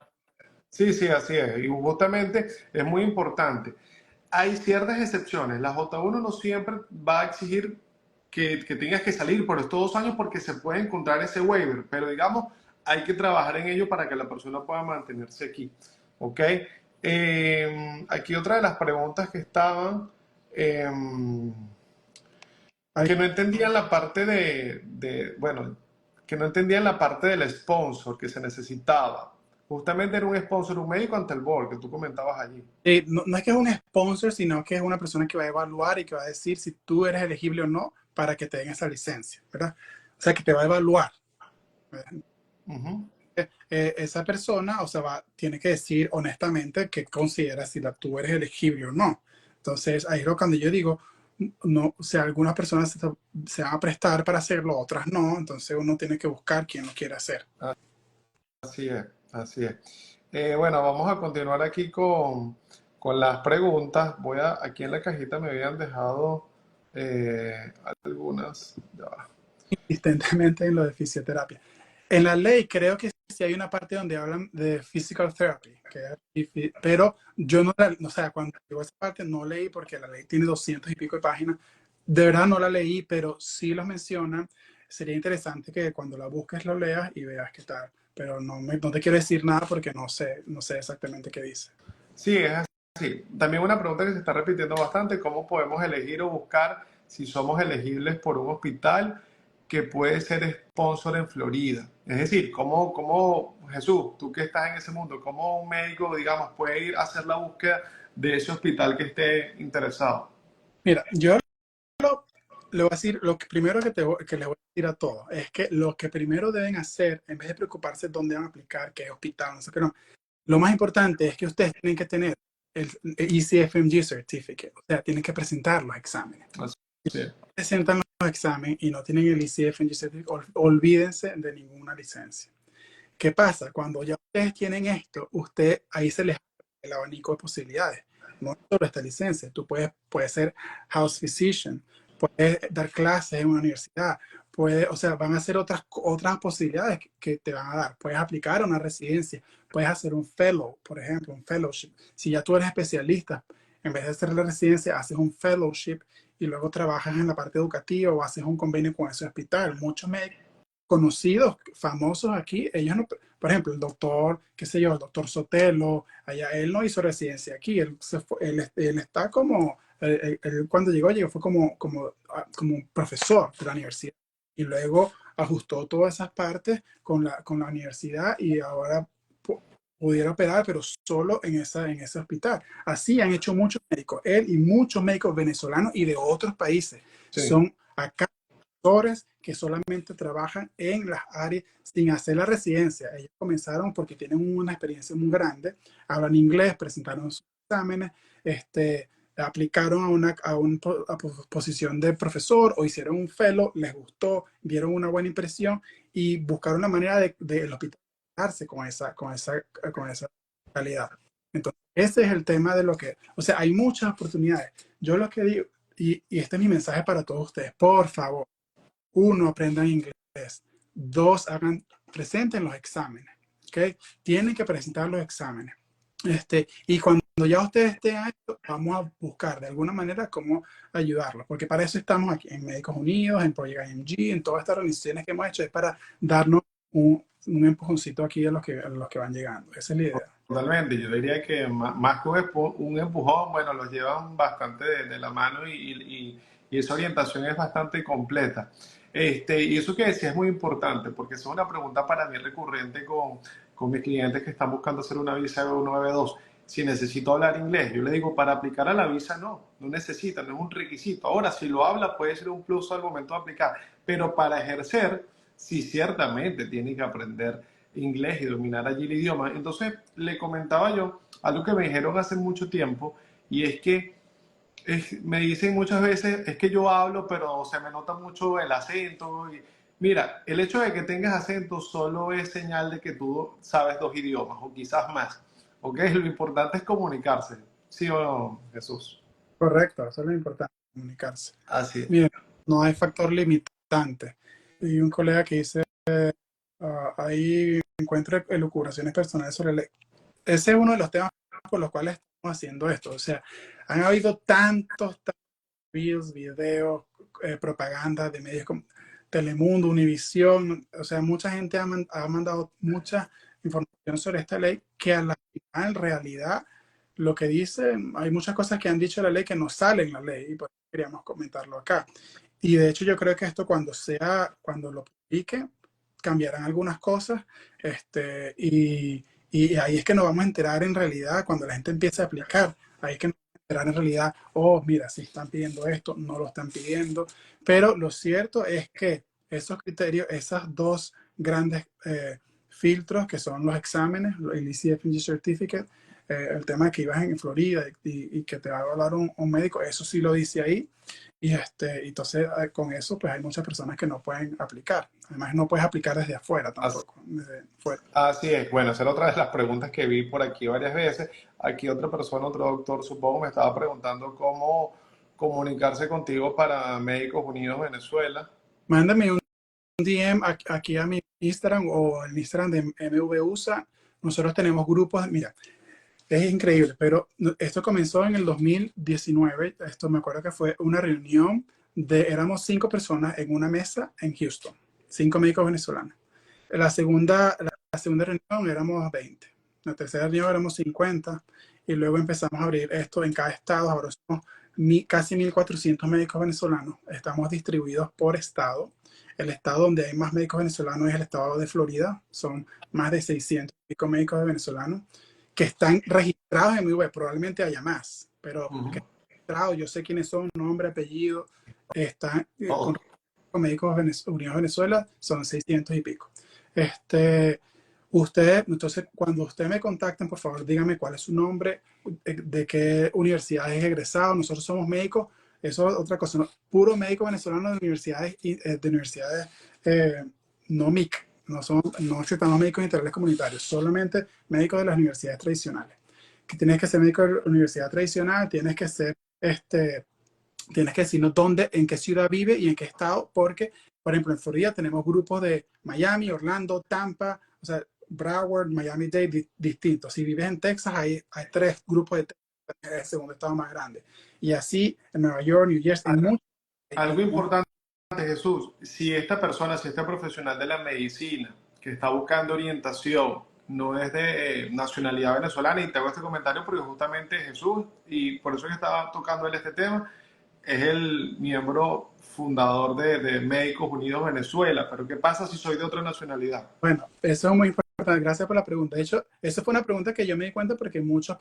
A: Sí, sí, así es. Y justamente es muy importante. Hay ciertas excepciones. La J1 no siempre va a exigir que tengas que salir por estos 2 años porque se puede encontrar ese waiver, pero digamos, hay que trabajar en ello para que la persona pueda mantenerse aquí. ¿Ok? Aquí otra de las preguntas que estaban, eh,
B: Hay
A: que no entendían la parte bueno, que no entendían la parte del sponsor que se necesitaba. Justamente era un sponsor, un médico ante el board que tú comentabas allí.
B: No, no es que es un sponsor, sino que es una persona que va a evaluar y que va a decir si tú eres elegible o no para que te den esa licencia, ¿verdad? O sea, que te va a evaluar.
A: Ujú.
B: Esa persona, o sea, tiene que decir honestamente que considera si tú eres elegible o no. Entonces, ahí es cuando yo digo, no, o sea, algunas personas se van a prestar para hacerlo, otras no, entonces uno tiene que buscar quién lo quiere hacer.
A: Así es, así es. Bueno, vamos a continuar aquí con las preguntas. aquí en la cajita me habían dejado algunas. Ya va.
B: Insistentemente en lo de fisioterapia. En la ley creo que sí hay una parte donde hablan de physical therapy, pero yo no, o sea, cuando llegó esa parte no leí porque la ley tiene 200 y pico de páginas. De verdad no la leí, pero sí los mencionan. Sería interesante que cuando la busques lo leas y veas qué tal. Pero no te quiero decir nada porque no sé exactamente qué dice.
A: Sí, es así. También una pregunta que se está repitiendo bastante, ¿cómo podemos elegir o buscar si somos elegibles por un hospital? que puede ser sponsor en Florida? Es decir, Jesús, tú que estás en ese mundo, ¿cómo un médico, digamos, puede ir a hacer la búsqueda de ese hospital que esté interesado?
B: Mira, yo le voy a decir, lo que primero que les voy a decir a todos, es que lo que primero deben hacer, en vez de preocuparse dónde van a aplicar, qué hospital, no sé qué, no, lo más importante es que ustedes tienen que tener el ECFMG Certificate, o sea, tienen que presentar los exámenes.
A: Sí.
B: Presentan los exámenes y no tienen el ECFMG Certificate, olvídense de ninguna licencia. ¿Qué pasa? Cuando ya ustedes tienen esto, ahí se les abre el abanico de posibilidades. No solo esta licencia, tú puedes ser house physician, puedes dar clases en una universidad, o sea, van a ser otras posibilidades que te van a dar. Puedes aplicar a una residencia, puedes hacer un fellow, por ejemplo, un fellowship. Si ya tú eres especialista, en vez de hacer la residencia, haces un fellowship y luego trabajas en la parte educativa o haces un convenio con ese hospital. Muchos médicos conocidos, famosos aquí, ellos no, por ejemplo, el doctor, qué sé yo, el doctor Sotelo, allá él no hizo residencia aquí, él está como, él cuando llegó fue como un profesor de la universidad y luego ajustó todas esas partes con la universidad y ahora pudiera operar, pero solo en ese hospital. Así han hecho muchos médicos, él y muchos médicos venezolanos y de otros países.
A: Sí.
B: Son acá doctores que solamente trabajan en las áreas sin hacer la residencia. Ellos comenzaron porque tienen una experiencia muy grande, hablan inglés, presentaron sus exámenes, aplicaron a una posición de profesor o hicieron un fellow, les gustó, dieron una buena impresión y buscaron la manera de hospitalizarse con esa calidad. Entonces, ese es el tema de o sea, hay muchas oportunidades. Yo lo que digo, y este es mi mensaje para todos ustedes, por favor, uno, aprendan inglés. Dos, presenten los exámenes. ¿Okay? Tienen que presentar los exámenes. Y cuando ya ustedes estén a esto, vamos a buscar de alguna manera cómo ayudarlos, porque para eso estamos aquí en Médicos Unidos, en Project IMG, en todas estas organizaciones que hemos hecho, es para darnos un empujoncito aquí a los que van llegando. Esa es la idea.
A: Totalmente, yo diría que más que un empujón, bueno, los llevan bastante de la mano y esa orientación es bastante completa. Y eso que decía es muy importante, porque eso es una pregunta para mí recurrente con mis clientes que están buscando hacer una visa B1, B2. Si necesito hablar inglés, yo le digo, para aplicar a la visa no necesita, no es un requisito. Ahora, si lo habla, puede ser un plus al momento de aplicar, pero para ejercer, sí, ciertamente tiene que aprender inglés y dominar allí el idioma. Entonces, le comentaba yo algo que me dijeron hace mucho tiempo, y es que me dicen muchas veces, es que yo hablo, pero se me nota mucho el acento. Y, mira, el hecho de que tengas acento solo es señal de que tú sabes dos idiomas, o quizás más. ¿Ok? Lo importante es comunicarse. ¿Sí o no, Jesús?
B: Correcto, eso es lo importante, comunicarse.
A: Así es.
B: Miren, no hay factor limitante. Y un colega que dice, ahí encuentra elucubraciones personales sobre ley. Ese es uno de los temas por los cuales estamos haciendo esto. O sea, han habido tantos reels, videos, propaganda de medios como Telemundo, Univisión. O sea, mucha gente ha mandado mucha información sobre esta ley que a la final, en realidad, lo que dice, hay muchas cosas que han dicho la ley que no salen en la ley y por eso queríamos comentarlo acá. Y de hecho yo creo que esto cuando lo publique, cambiarán algunas cosas, y ahí es que nos vamos a enterar en realidad cuando la gente empiece a aplicar, ahí es que nos vamos a enterar en realidad, oh, mira, si están pidiendo esto, no lo están pidiendo, pero lo cierto es que esos criterios, esas dos grandes filtros que son los exámenes, el ECFMG Certificate, el tema de que ibas en Florida y que te va a evaluar un médico, eso sí lo dice ahí. Y entonces con eso pues hay muchas personas que no pueden aplicar. Además no puedes aplicar desde afuera tampoco. Desde fuera.
A: Así es. Bueno, esa era otra de las preguntas que vi por aquí varias veces. Aquí otra persona, otro doctor, supongo, me estaba preguntando cómo comunicarse contigo para Médicos Unidos Venezuela.
B: Mándame un DM aquí a mi Instagram o el Instagram de MVUSA. Nosotros tenemos grupos, mira, es increíble, pero esto comenzó en el 2019. Esto me acuerdo que fue una reunión éramos 5 personas en una mesa en Houston, 5 médicos venezolanos. La segunda reunión éramos 20. La tercera reunión éramos 50. Y luego empezamos a abrir esto en cada estado. Ahora somos casi 1.400 médicos venezolanos. Estamos distribuidos por estado. El estado donde hay más médicos venezolanos es el estado de Florida. Son más de 600 y pico médicos venezolanos que están registrados en mi web. Probablemente haya más, pero que están registrados, yo sé quiénes son, nombre, apellido, están con médicos Unidos Venezuela, son 600 y pico. Entonces, cuando ustedes me contacten, por favor, díganme cuál es su nombre, de qué universidad es egresado. Nosotros somos médicos, eso es otra cosa, ¿no? Puro médico venezolano de universidades no MIC, no aceptamos médicos integrales comunitarios, solamente médicos de las universidades tradicionales. Que tienes que ser médico de la universidad tradicional, tienes que ser, tienes que decirnos dónde, en qué ciudad vive y en qué estado, porque, por ejemplo, en Florida tenemos grupos de Miami, Orlando, Tampa, o sea, Broward, Miami-Dade, distintos. Si vives en Texas, hay 3 grupos de Texas, es el segundo estado más grande. Y así en Nueva York, New Jersey,
A: Algo importante, Jesús, si esta persona, si este profesional de la medicina que está buscando orientación no es de nacionalidad venezolana, y te hago este comentario porque justamente Jesús, y por eso que estaba tocando él este tema, es el miembro fundador de Médicos Unidos Venezuela, pero ¿qué pasa si soy de otra nacionalidad?
B: Bueno, eso es muy importante. Gracias por la pregunta. De hecho, esa fue una pregunta que yo me di cuenta porque muchos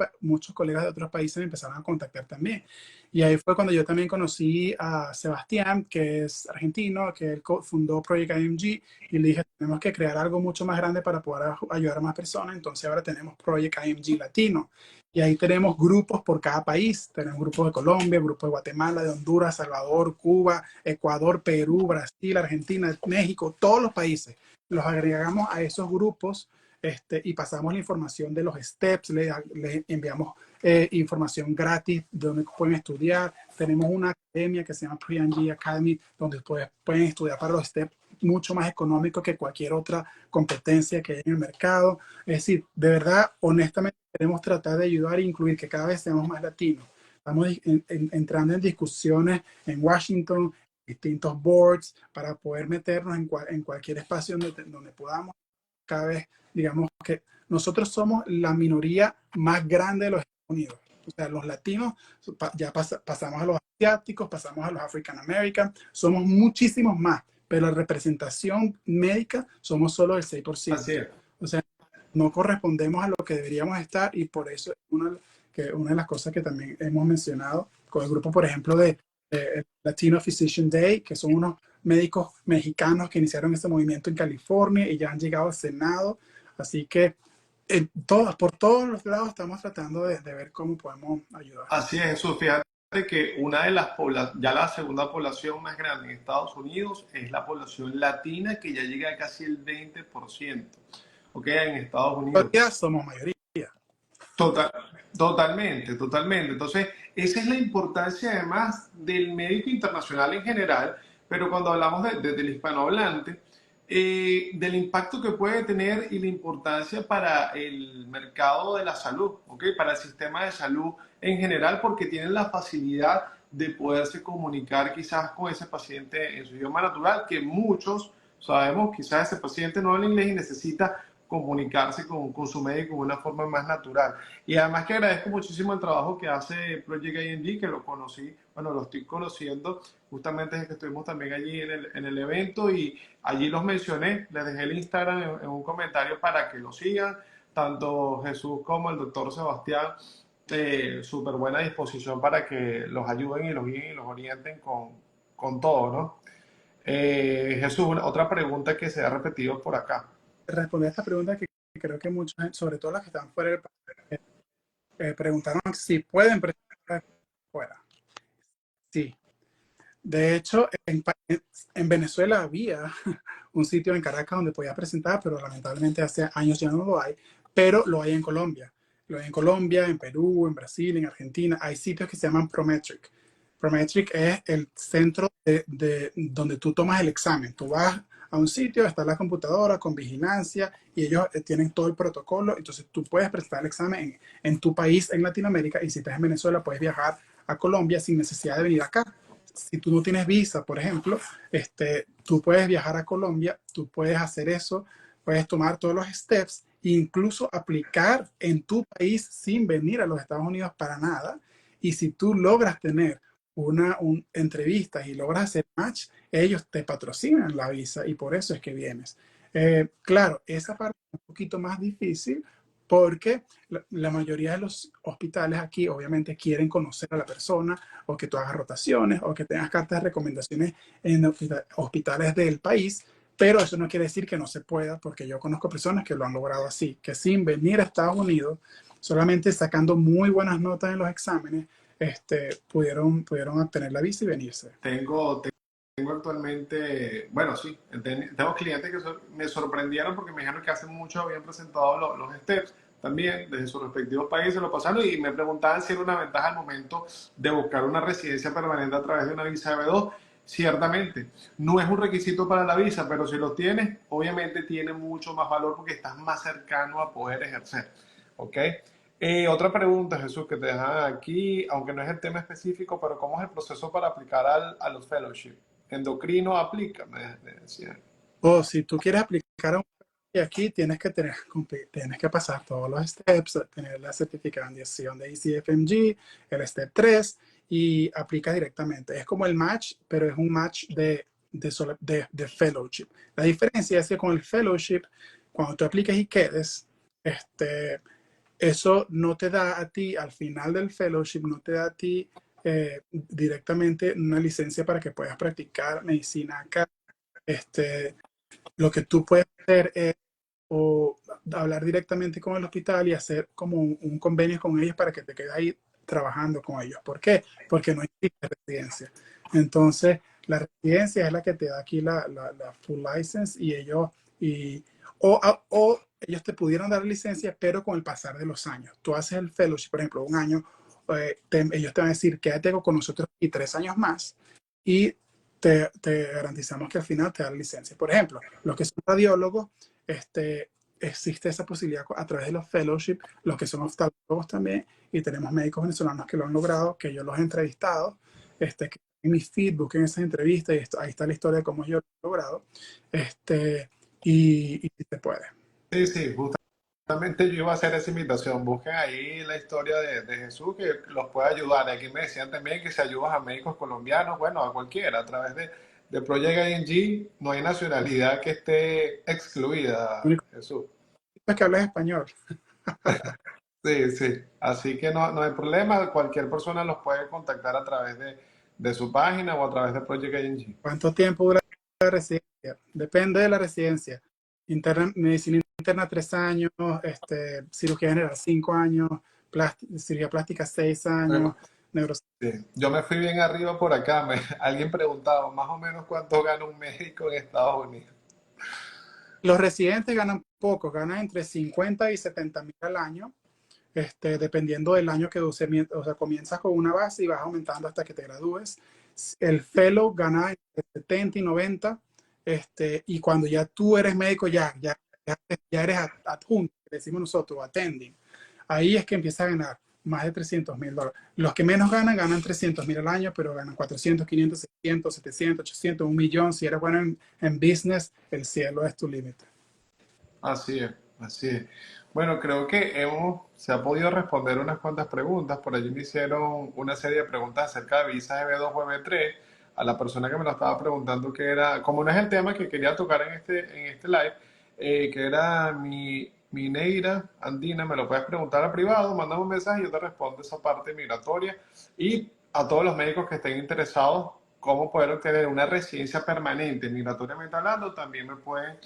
B: colegas de otros países me empezaron a contactar también. Y ahí fue cuando yo también conocí a Sebastián, que es argentino, que él fundó Project IMG, y le dije, tenemos que crear algo mucho más grande para poder ayudar a más personas. Entonces ahora tenemos Project IMG Latino. Y ahí tenemos grupos por cada país. Tenemos grupos de Colombia, grupos de Guatemala, de Honduras, Salvador, Cuba, Ecuador, Perú, Brasil, Argentina, México, todos los países. Los agregamos a esos grupos y pasamos la información de los steps, le enviamos información gratis de donde pueden estudiar. Tenemos una academia que se llama PreMG Academy, donde pueden estudiar para los steps mucho más económicos que cualquier otra competencia que hay en el mercado. Es decir, de verdad, honestamente, queremos tratar de ayudar e incluir que cada vez seamos más latinos. Estamos entrando en discusiones en Washington, distintos boards, para poder meternos en cualquier espacio donde podamos. Cada vez, digamos que nosotros somos la minoría más grande de los Estados Unidos. O sea, los latinos, ya pasamos a los asiáticos, pasamos a los African American, somos muchísimos más, pero la representación médica somos solo el 6%.
A: Así es.
B: O sea, no correspondemos a lo que deberíamos estar, y por eso es una de las cosas que también hemos mencionado con el grupo, por ejemplo, de Latino Physician Day, que son unos médicos mexicanos que iniciaron este movimiento en California y ya han llegado al Senado. Así que por todos los lados estamos tratando de ver cómo podemos ayudar.
A: Así es, Jesús. Fíjate que una de las ya la segunda población más grande en Estados Unidos es la población latina, que ya llega a casi el 20%, ¿ok? En Estados Unidos.
B: Todavía somos mayoría.
A: Totalmente, totalmente. Entonces, esa es la importancia además del médico internacional en general, pero cuando hablamos del hispanohablante, del impacto que puede tener y la importancia para el mercado de la salud, ¿ok? Para el sistema de salud en general, porque tienen la facilidad de poderse comunicar quizás con ese paciente en su idioma natural, que muchos sabemos, quizás ese paciente no habla inglés y necesita comunicarse con su médico de una forma más natural. Y además que agradezco muchísimo el trabajo que hace Project ING, que lo conocí, bueno, lo estoy conociendo justamente desde que estuvimos también allí en el evento, y allí los mencioné, les dejé el Instagram en un comentario para que lo sigan, tanto Jesús como el doctor Sebastián, súper buena disposición para que los ayuden y los guíen y los orienten con todo, ¿no? Jesús, otra pregunta que se ha repetido por acá.
B: Responder a esta pregunta que creo que muchos, sobre todo las que están fuera del país, preguntaron si pueden presentar fuera. Sí. De hecho, en Venezuela había un sitio en Caracas donde podía presentar, pero lamentablemente hace años ya no lo hay, pero lo hay en Colombia. Lo hay en Colombia, en Perú, en Brasil, en Argentina. Hay sitios que se llaman Prometric. Prometric es el centro de donde tú tomas el examen. Tú vas a un sitio, está la computadora con vigilancia y ellos tienen todo el protocolo. Entonces tú puedes presentar el examen en tu país, en Latinoamérica, y si estás en Venezuela puedes viajar a Colombia sin necesidad de venir acá. Si tú no tienes visa, por ejemplo, tú puedes viajar a Colombia, tú puedes hacer eso, puedes tomar todos los steps e incluso aplicar en tu país sin venir a los Estados Unidos para nada. Y si tú logras tener una entrevista y logras hacer match, ellos te patrocinan la visa y por eso es que vienes. Claro, esa parte es un poquito más difícil porque la mayoría de los hospitales aquí obviamente quieren conocer a la persona o que tú hagas rotaciones o que tengas cartas de recomendaciones en hospitales del país, pero eso no quiere decir que no se pueda, porque yo conozco personas que lo han logrado así, que sin venir a Estados Unidos, solamente sacando muy buenas notas en los exámenes, pudieron obtener la visa y venirse.
A: Tengo actualmente, bueno, sí, tengo clientes que me sorprendieron porque me dijeron que hace mucho habían presentado los steps también desde sus respectivos países, lo pasaron y me preguntaban si era una ventaja al momento de buscar una residencia permanente a través de una visa B2. Ciertamente, no es un requisito para la visa, pero si lo tienes, obviamente tiene mucho más valor porque estás más cercano a poder ejercer. ¿Ok? Otra pregunta, Jesús, que te dejan aquí, aunque no es el tema específico, pero ¿cómo es el proceso para aplicar a los fellowships? Endocrino aplica, me decían.
B: O si tú quieres aplicar a un y aquí tienes que pasar todos los steps, tener la certificación de ECFMG, el step 3 y aplicas directamente. Es como el match, pero es un match de fellowship. La diferencia es que con el fellowship, cuando tú aplicas y quedes, eso no te da a ti, al final del fellowship, no te da a ti directamente una licencia para que puedas practicar medicina acá. Lo que tú puedes hacer es o hablar directamente con el hospital y hacer como un convenio con ellos para que te quedes ahí trabajando con ellos. ¿Por qué? Porque no existe residencia. Entonces, la residencia es la que te da aquí la full license y o ellos te pudieron dar licencia, pero con el pasar de los años. Tú haces el fellowship, por ejemplo, un año, ellos te van a decir, quédate con nosotros y 3 años más y te garantizamos que al final te dan licencia. Por ejemplo, los que son radiólogos, existe esa posibilidad a través de los fellowship, los que son oftalmólogos también, y tenemos médicos venezolanos que lo han logrado, que yo los he entrevistado, que en mi feed busquen esas entrevistas y ahí está la historia de cómo yo lo he logrado, y se puede.
A: Sí, sí, justamente yo iba a hacer esa invitación. Busquen ahí la historia de Jesús que los puede ayudar. Aquí me decían también que si ayudas a médicos colombianos, bueno, a cualquiera, a través de Project ING, no hay nacionalidad que esté
B: Lo
A: excluida,
B: único
A: Jesús.
B: es que hablas español.
A: Sí, sí. Así que no hay problema. Cualquier persona los puede contactar a través de su página o a través de Project ING.
B: ¿Cuánto tiempo dura la residencia? Depende de la residencia. Medicina interna 3 años, cirugía general 5 años, cirugía plástica 6 años, neurociencia.
A: Sí. Yo me fui bien arriba por acá. Alguien preguntaba más o menos cuánto gana un médico en Estados Unidos.
B: Los residentes ganan poco, ganan entre 50 y 70 mil al año, dependiendo del año que use. O sea, comienzas con una base y vas aumentando hasta que te gradúes. El fellow gana entre 70 y 90, y cuando ya tú eres médico, ya eres adjunto, que decimos nosotros, attending. Ahí es que empieza a ganar más de $300,000. Los que menos ganan 300,000 al año, pero ganan 400, 500, 600, 700, 800, 1 millón. Si eres bueno en business, el cielo es tu límite.
A: Así es, así es. Bueno, creo que se ha podido responder unas cuantas preguntas. Por allí me hicieron una serie de preguntas acerca de visas EB2 o EB3. A la persona que me lo estaba preguntando, que era, como no es el tema que quería tocar en este live, que era mi Neira Andina, me lo puedes preguntar a privado, mándame un mensaje y yo te respondo esa parte migratoria. Y a todos los médicos que estén interesados, cómo poder obtener una residencia permanente, migratoriamente hablando, también me pueden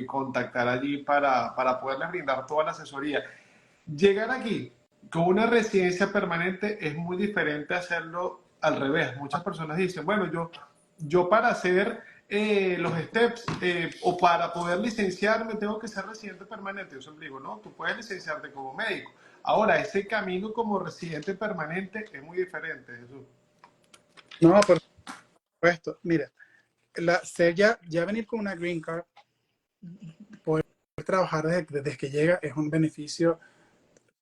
A: contactar allí para poderles brindar toda la asesoría. Llegar aquí con una residencia permanente es muy diferente a hacerlo al revés. Muchas personas dicen, bueno, yo para hacer los steps o para poder licenciarme tengo que ser residente permanente. Yo siempre digo, no, tú puedes licenciarte como médico. Ahora, ese camino como residente permanente es muy diferente, Jesús.
B: No, por supuesto. Mira, ya venir con una green card, poder trabajar desde que llega es un beneficio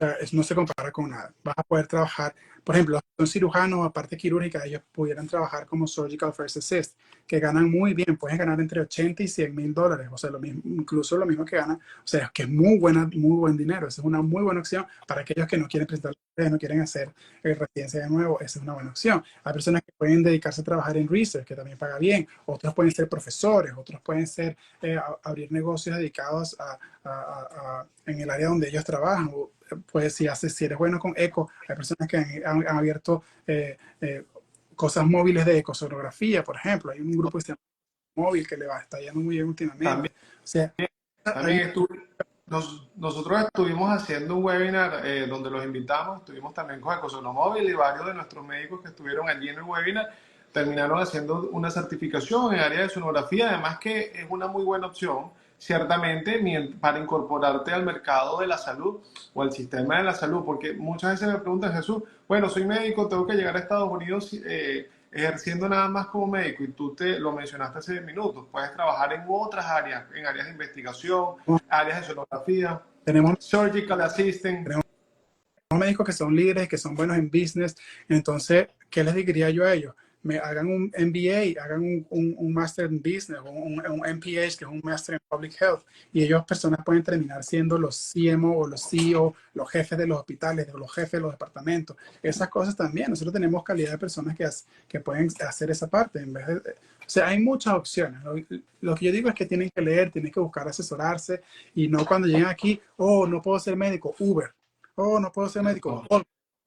B: sea, no se compara con nada. Vas a poder trabajar, por ejemplo, los que son cirujanos, aparte quirúrgica, ellos pudieran trabajar como Surgical First Assist, que ganan muy bien, pueden ganar entre 80 y $100,000, o sea, lo mismo, incluso lo mismo que ganan, o sea, es que es muy buen dinero, esa es una muy buena opción para aquellos que no quieren presentar, no quieren hacer residencia de nuevo, esa es una buena opción. Hay personas que pueden dedicarse a trabajar en research, que también paga bien, otros pueden ser profesores, otros pueden ser, abrir negocios dedicados en el área donde ellos trabajan. Pues si eres bueno con eco, hay personas que han abierto cosas móviles de ecosonografía, por ejemplo. Hay un grupo que se llama Móvil que le va, está yendo muy bien últimamente.
A: También,
B: O sea, hay,
A: también nosotros estuvimos haciendo un webinar donde los invitamos, estuvimos también con Ecosonomóvil y varios de nuestros médicos que estuvieron allí en el webinar terminaron haciendo una certificación en área de sonografía, además que es una muy buena opción, ciertamente, para incorporarte al mercado de la salud o al sistema de la salud, porque muchas veces me preguntan, Jesús, bueno, soy médico, tengo que llegar a Estados Unidos ejerciendo nada más como médico, y tú te lo mencionaste hace 10 minutos, puedes trabajar en otras áreas, en áreas de investigación, áreas de sonografía,
B: tenemos,
A: surgical assistant.
B: tenemos médicos que son líderes, que son buenos en business. Entonces, ¿qué les diría yo a ellos? Hagan un MBA, hagan un Master en Business, un MPH, que es un Master en Public Health, y ellos personas pueden terminar siendo los CMO o los CEO, los jefes de los hospitales, los jefes de los departamentos. Esas cosas también. Nosotros tenemos calidad de personas que pueden hacer esa parte. O sea, hay muchas opciones. Lo que yo digo es que tienen que leer, tienen que buscar asesorarse, y no cuando lleguen aquí, oh, no puedo ser médico, Uber. Oh, no puedo ser médico.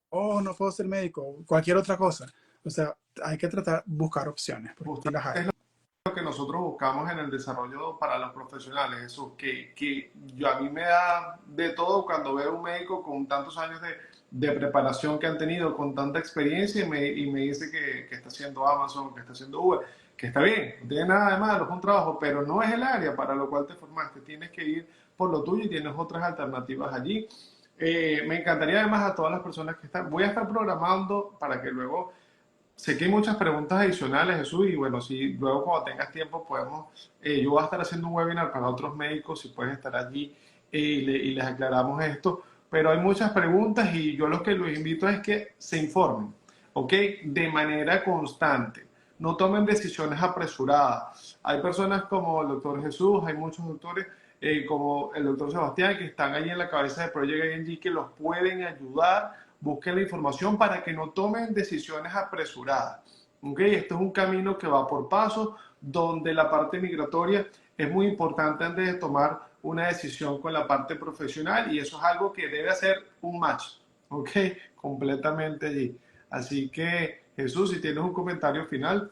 B: Oh, no puedo ser médico. Cualquier otra cosa. O sea, hay que buscar opciones, porque sí las hay.
A: Es lo que nosotros buscamos en el desarrollo para los profesionales, eso, que yo, a mí me da de todo cuando veo un médico con tantos años de preparación que han tenido, con tanta experiencia, y me dice que está haciendo Amazon, que está haciendo Uber, que está bien, no tiene nada de malo, es un trabajo, pero no es el área para lo cual te formaste, tienes que ir por lo tuyo y tienes otras alternativas allí. Me encantaría además a todas las personas que están, voy a estar programando para que luego, sé que hay muchas preguntas adicionales, Jesús, y bueno, si luego cuando tengas tiempo podemos, yo voy a estar haciendo un webinar para otros médicos, si pueden estar allí y les aclaramos esto, pero hay muchas preguntas y yo lo que los invito es que se informen, ¿ok? De manera constante. No tomen decisiones apresuradas. Hay personas como el doctor Jesús, hay muchos doctores como el doctor Sebastián que están ahí en la cabeza de Project ING que los pueden ayudar. Busquen la información para que no tomen decisiones apresuradas. ¿Okay? Esto es un camino que va por pasos, donde la parte migratoria es muy importante antes de tomar una decisión con la parte profesional, y eso es algo que debe hacer un match, ¿ok? Completamente allí. Así que, Jesús, si tienes un comentario final.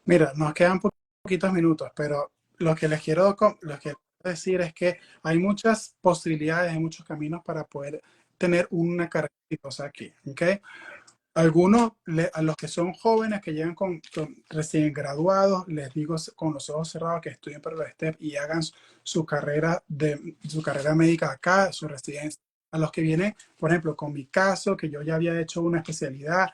B: Mira, nos quedan poquitos minutos, pero lo que quiero decir es que hay muchas posibilidades, hay muchos caminos para poder tener una carrera exitosa aquí, ¿ok? Algunos, a los que son jóvenes, que llegan con recién graduados, les digo con los ojos cerrados que estudien para la STEP y hagan su carrera médica acá, su residencia. A los que vienen, por ejemplo, con mi caso, que yo ya había hecho una especialidad,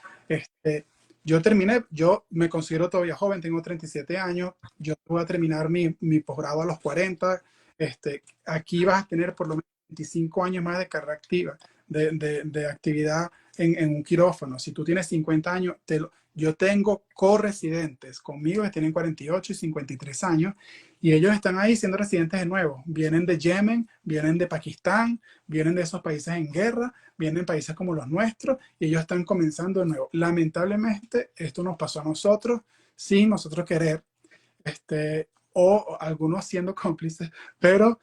B: yo me considero todavía joven, tengo 37 años, yo voy a terminar mi posgrado a los 40. Aquí vas a tener por lo menos 25 años más de carrera activa, de actividad en un quirófano. Si tú tienes 50 años, yo tengo co-residentes conmigo que tienen 48 y 53 años, y ellos están ahí siendo residentes de nuevo. Vienen de Yemen, vienen de Pakistán, vienen de esos países en guerra, vienen de países como los nuestros, y ellos están comenzando de nuevo. Lamentablemente, esto nos pasó a nosotros sin nosotros querer. O algunos siendo cómplices, pero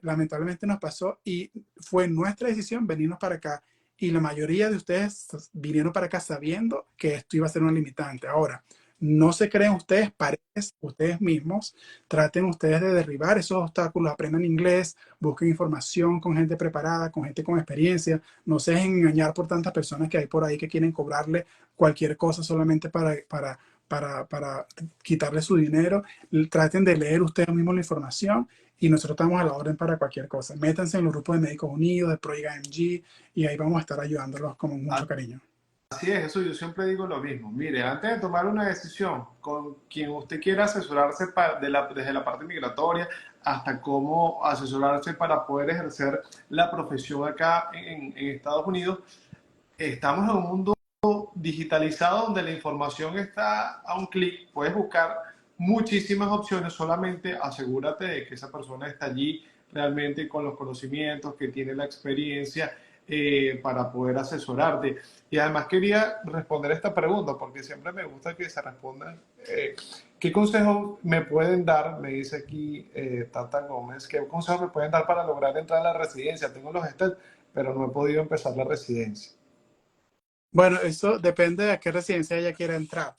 B: lamentablemente nos pasó y fue nuestra decisión venirnos para acá, y la mayoría de ustedes vinieron para acá sabiendo que esto iba a ser una limitante. Ahora, no se creen ustedes paredes, ustedes mismos, traten ustedes de derribar esos obstáculos, aprendan inglés, busquen información con gente preparada, con gente con experiencia, no se dejen engañar por tantas personas que hay por ahí que quieren cobrarle cualquier cosa solamente para quitarle su dinero. Traten de leer ustedes mismos la información, y nosotros estamos a la orden para cualquier cosa. Métanse en los grupos de Médicos Unidos, de Project IMG, y ahí vamos a estar ayudándolos con mucho cariño.
A: Así es, eso yo siempre digo lo mismo. Mire, antes de tomar una decisión con quien usted quiera asesorarse desde la parte migratoria hasta cómo asesorarse para poder ejercer la profesión acá en Estados Unidos, estamos en un mundo digitalizado donde la información está a un clic. Puedes buscar muchísimas opciones, solamente asegúrate de que esa persona está allí realmente con los conocimientos, que tiene la experiencia para poder asesorarte. Y además quería responder esta pregunta, porque siempre me gusta que se respondan. ¿Qué consejos me pueden dar? Me dice aquí Tata Gómez, ¿qué consejos me pueden dar para lograr entrar a la residencia? Tengo los STEM, pero no he podido empezar la residencia.
B: Bueno, eso depende de a qué residencia ella quiera entrar.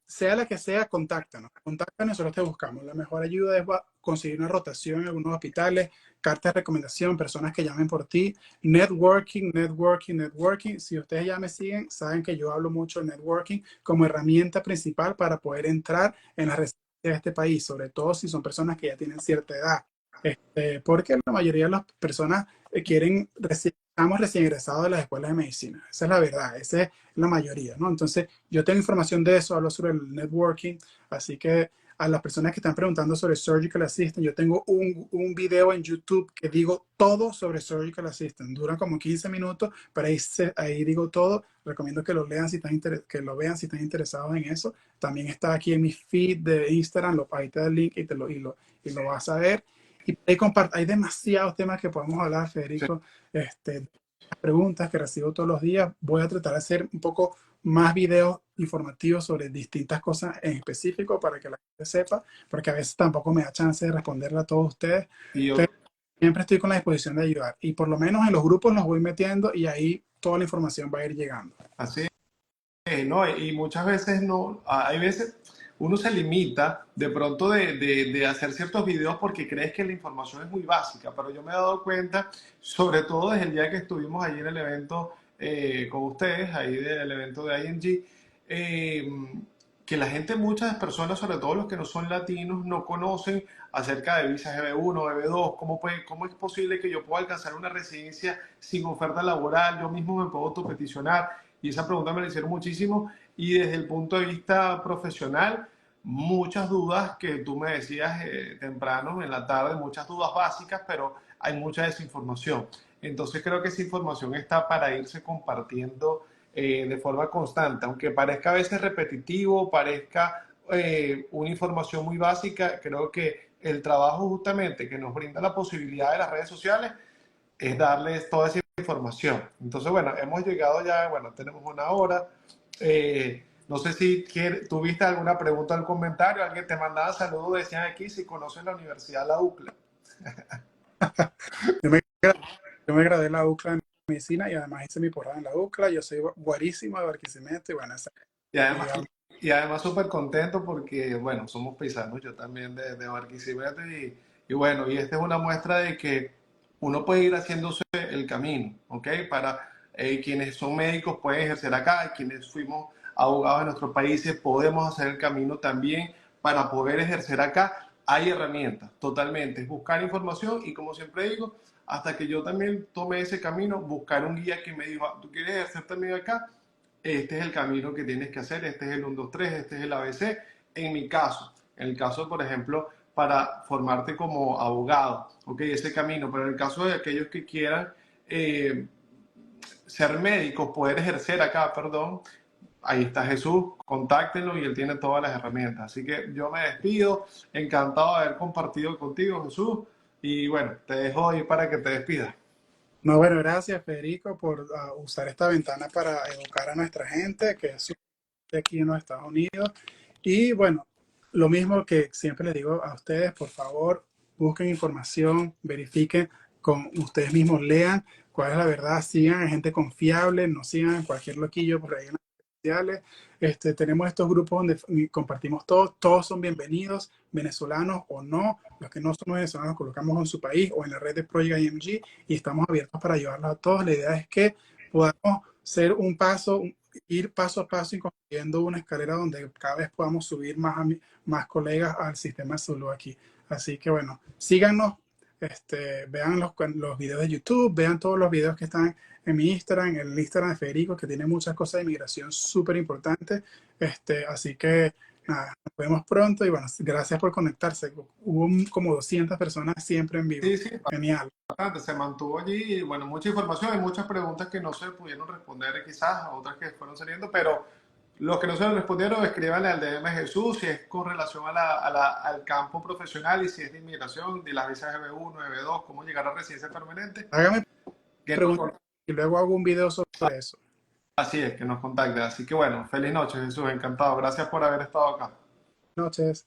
B: Sea la que sea, contáctanos. Contáctanos, nosotros te buscamos. La mejor ayuda es conseguir una rotación en algunos hospitales, cartas de recomendación, personas que llamen por ti, networking, networking, networking. Si ustedes ya me siguen, saben que yo hablo mucho de networking como herramienta principal para poder entrar en las residencias de este país, sobre todo si son personas que ya tienen cierta edad. Porque la mayoría de las personas quieren estamos recién egresados de las escuelas de medicina. Esa es la verdad, esa es la mayoría, ¿no? Entonces, yo tengo información de eso, hablo sobre el networking, así que a las personas que están preguntando sobre Surgical Assistant, yo tengo un video en YouTube que digo todo sobre Surgical Assistant. Dura como 15 minutos, pero ahí digo todo. Recomiendo que lo lean si están que lo vean si están interesados en eso. También está aquí en mi feed de Instagram, ahí te da el link y lo vas a ver. Y hay demasiados temas que podemos hablar,
A: Sí.
B: Federico. Preguntas que recibo todos los días. Voy a tratar de hacer un poco más videos informativos sobre distintas cosas en específico para que la gente sepa, porque a veces tampoco me da chance de responderle a todos ustedes,
A: Y yo,
B: pero siempre estoy con la disposición de ayudar. Y por lo menos en los grupos los voy metiendo y ahí toda la información va a ir llegando.
A: así ¿no? Y muchas veces no, hay veces uno se limita de pronto de hacer ciertos videos porque crees que la información es muy básica, pero yo me he dado cuenta, sobre todo desde el día que estuvimos allí en el evento con ustedes, ahí del evento de ING, eh, que la gente, muchas personas, sobre todo los que no son latinos, no conocen acerca de visas EB1, EB2, cómo es posible que yo pueda alcanzar una residencia sin oferta laboral, yo mismo me puedo autopeticionar y esa pregunta me la hicieron muchísimo y desde el punto de vista profesional, muchas dudas que tú me decías temprano en la tarde, muchas dudas básicas, pero hay mucha desinformación. Entonces creo que esa información está para irse compartiendo de forma constante, aunque parezca a veces repetitivo, parezca una información muy básica, creo que el trabajo justamente que nos brinda la posibilidad de las redes sociales es darles toda esa información. Entonces, bueno, hemos llegado ya, bueno, tenemos una hora. No sé si tuviste alguna pregunta o algún comentario, alguien te mandaba saludos, decían aquí si conocen la Universidad La UCLA.
B: Yo me, yo me gradué en la UCLA en medicina y además hice mi posgrado en la UCLA. Yo soy guarísimo de Barquisimeto y bueno,
A: Y además,
B: digamos,
A: y además súper contento porque, bueno, somos paisanos, yo también de Barquisimeto y bueno, y esta es una muestra de que uno puede ir haciéndose el camino, ¿ok? Para quienes son médicos pueden ejercer acá, quienes fuimos abogados en nuestros países podemos hacer el camino también para poder ejercer acá. Hay herramientas, totalmente, es buscar información y como siempre digo, hasta que yo también tomé ese camino, buscar un guía que me dijo, "Ah, ¿tú quieres ejercer también acá? Este es el camino que tienes que hacer, este es el 1, 2, 3, este es el ABC. En mi caso, en el caso, por ejemplo, para formarte como abogado, ok, ese camino, pero en el caso de aquellos que quieran eh, ser médicos, poder ejercer acá, perdón, ahí está Jesús, contáctenlo y él tiene todas las herramientas. Así que yo me despido, encantado de haber compartido contigo, Jesús, y bueno, te dejo ahí para que te despidas.
B: no, bueno, gracias Federico por usar esta ventana para educar a nuestra gente, que es aquí en los Estados Unidos. Y bueno, lo mismo que siempre les digo a ustedes, por favor, busquen información, verifiquen con ustedes mismos, lean cuál es la verdad, sigan a gente confiable, no sigan a cualquier loquillo por ahí en las redes sociales. Tenemos estos grupos donde compartimos todos, todos son bienvenidos, venezolanos o no, los que no son venezolanos los colocamos en su país o en la red de Project IMG y estamos abiertos para ayudarlos a todos. La idea es que podamos ser ir paso a paso y construyendo una escalera donde cada vez podamos subir más colegas al sistema de salud aquí. Así que bueno, síganos, Vean los videos de YouTube, vean todos los videos que están en mi Instagram, el Instagram de Federico, que tiene muchas cosas de inmigración súper importantes. Así que nada, nos vemos pronto y bueno, gracias por conectarse. Hubo como 200 personas siempre en vivo.
A: Sí, sí,
B: Genial.
A: bastante. Se mantuvo allí, y, bueno, mucha información, hay muchas preguntas que no se pudieron responder quizás, otras que fueron saliendo, pero los que no se respondieron, escríbanle al DM Jesús si es con relación al campo profesional y si es de inmigración, de las visas EB1, EB2, cómo llegar a residencia permanente,
B: Hágame
A: que nos,
B: preguntas y luego hago un video sobre eso.
A: así es, que nos contacte. Así que bueno, feliz noche Jesús, encantado. Gracias por haber estado acá.
B: Noches.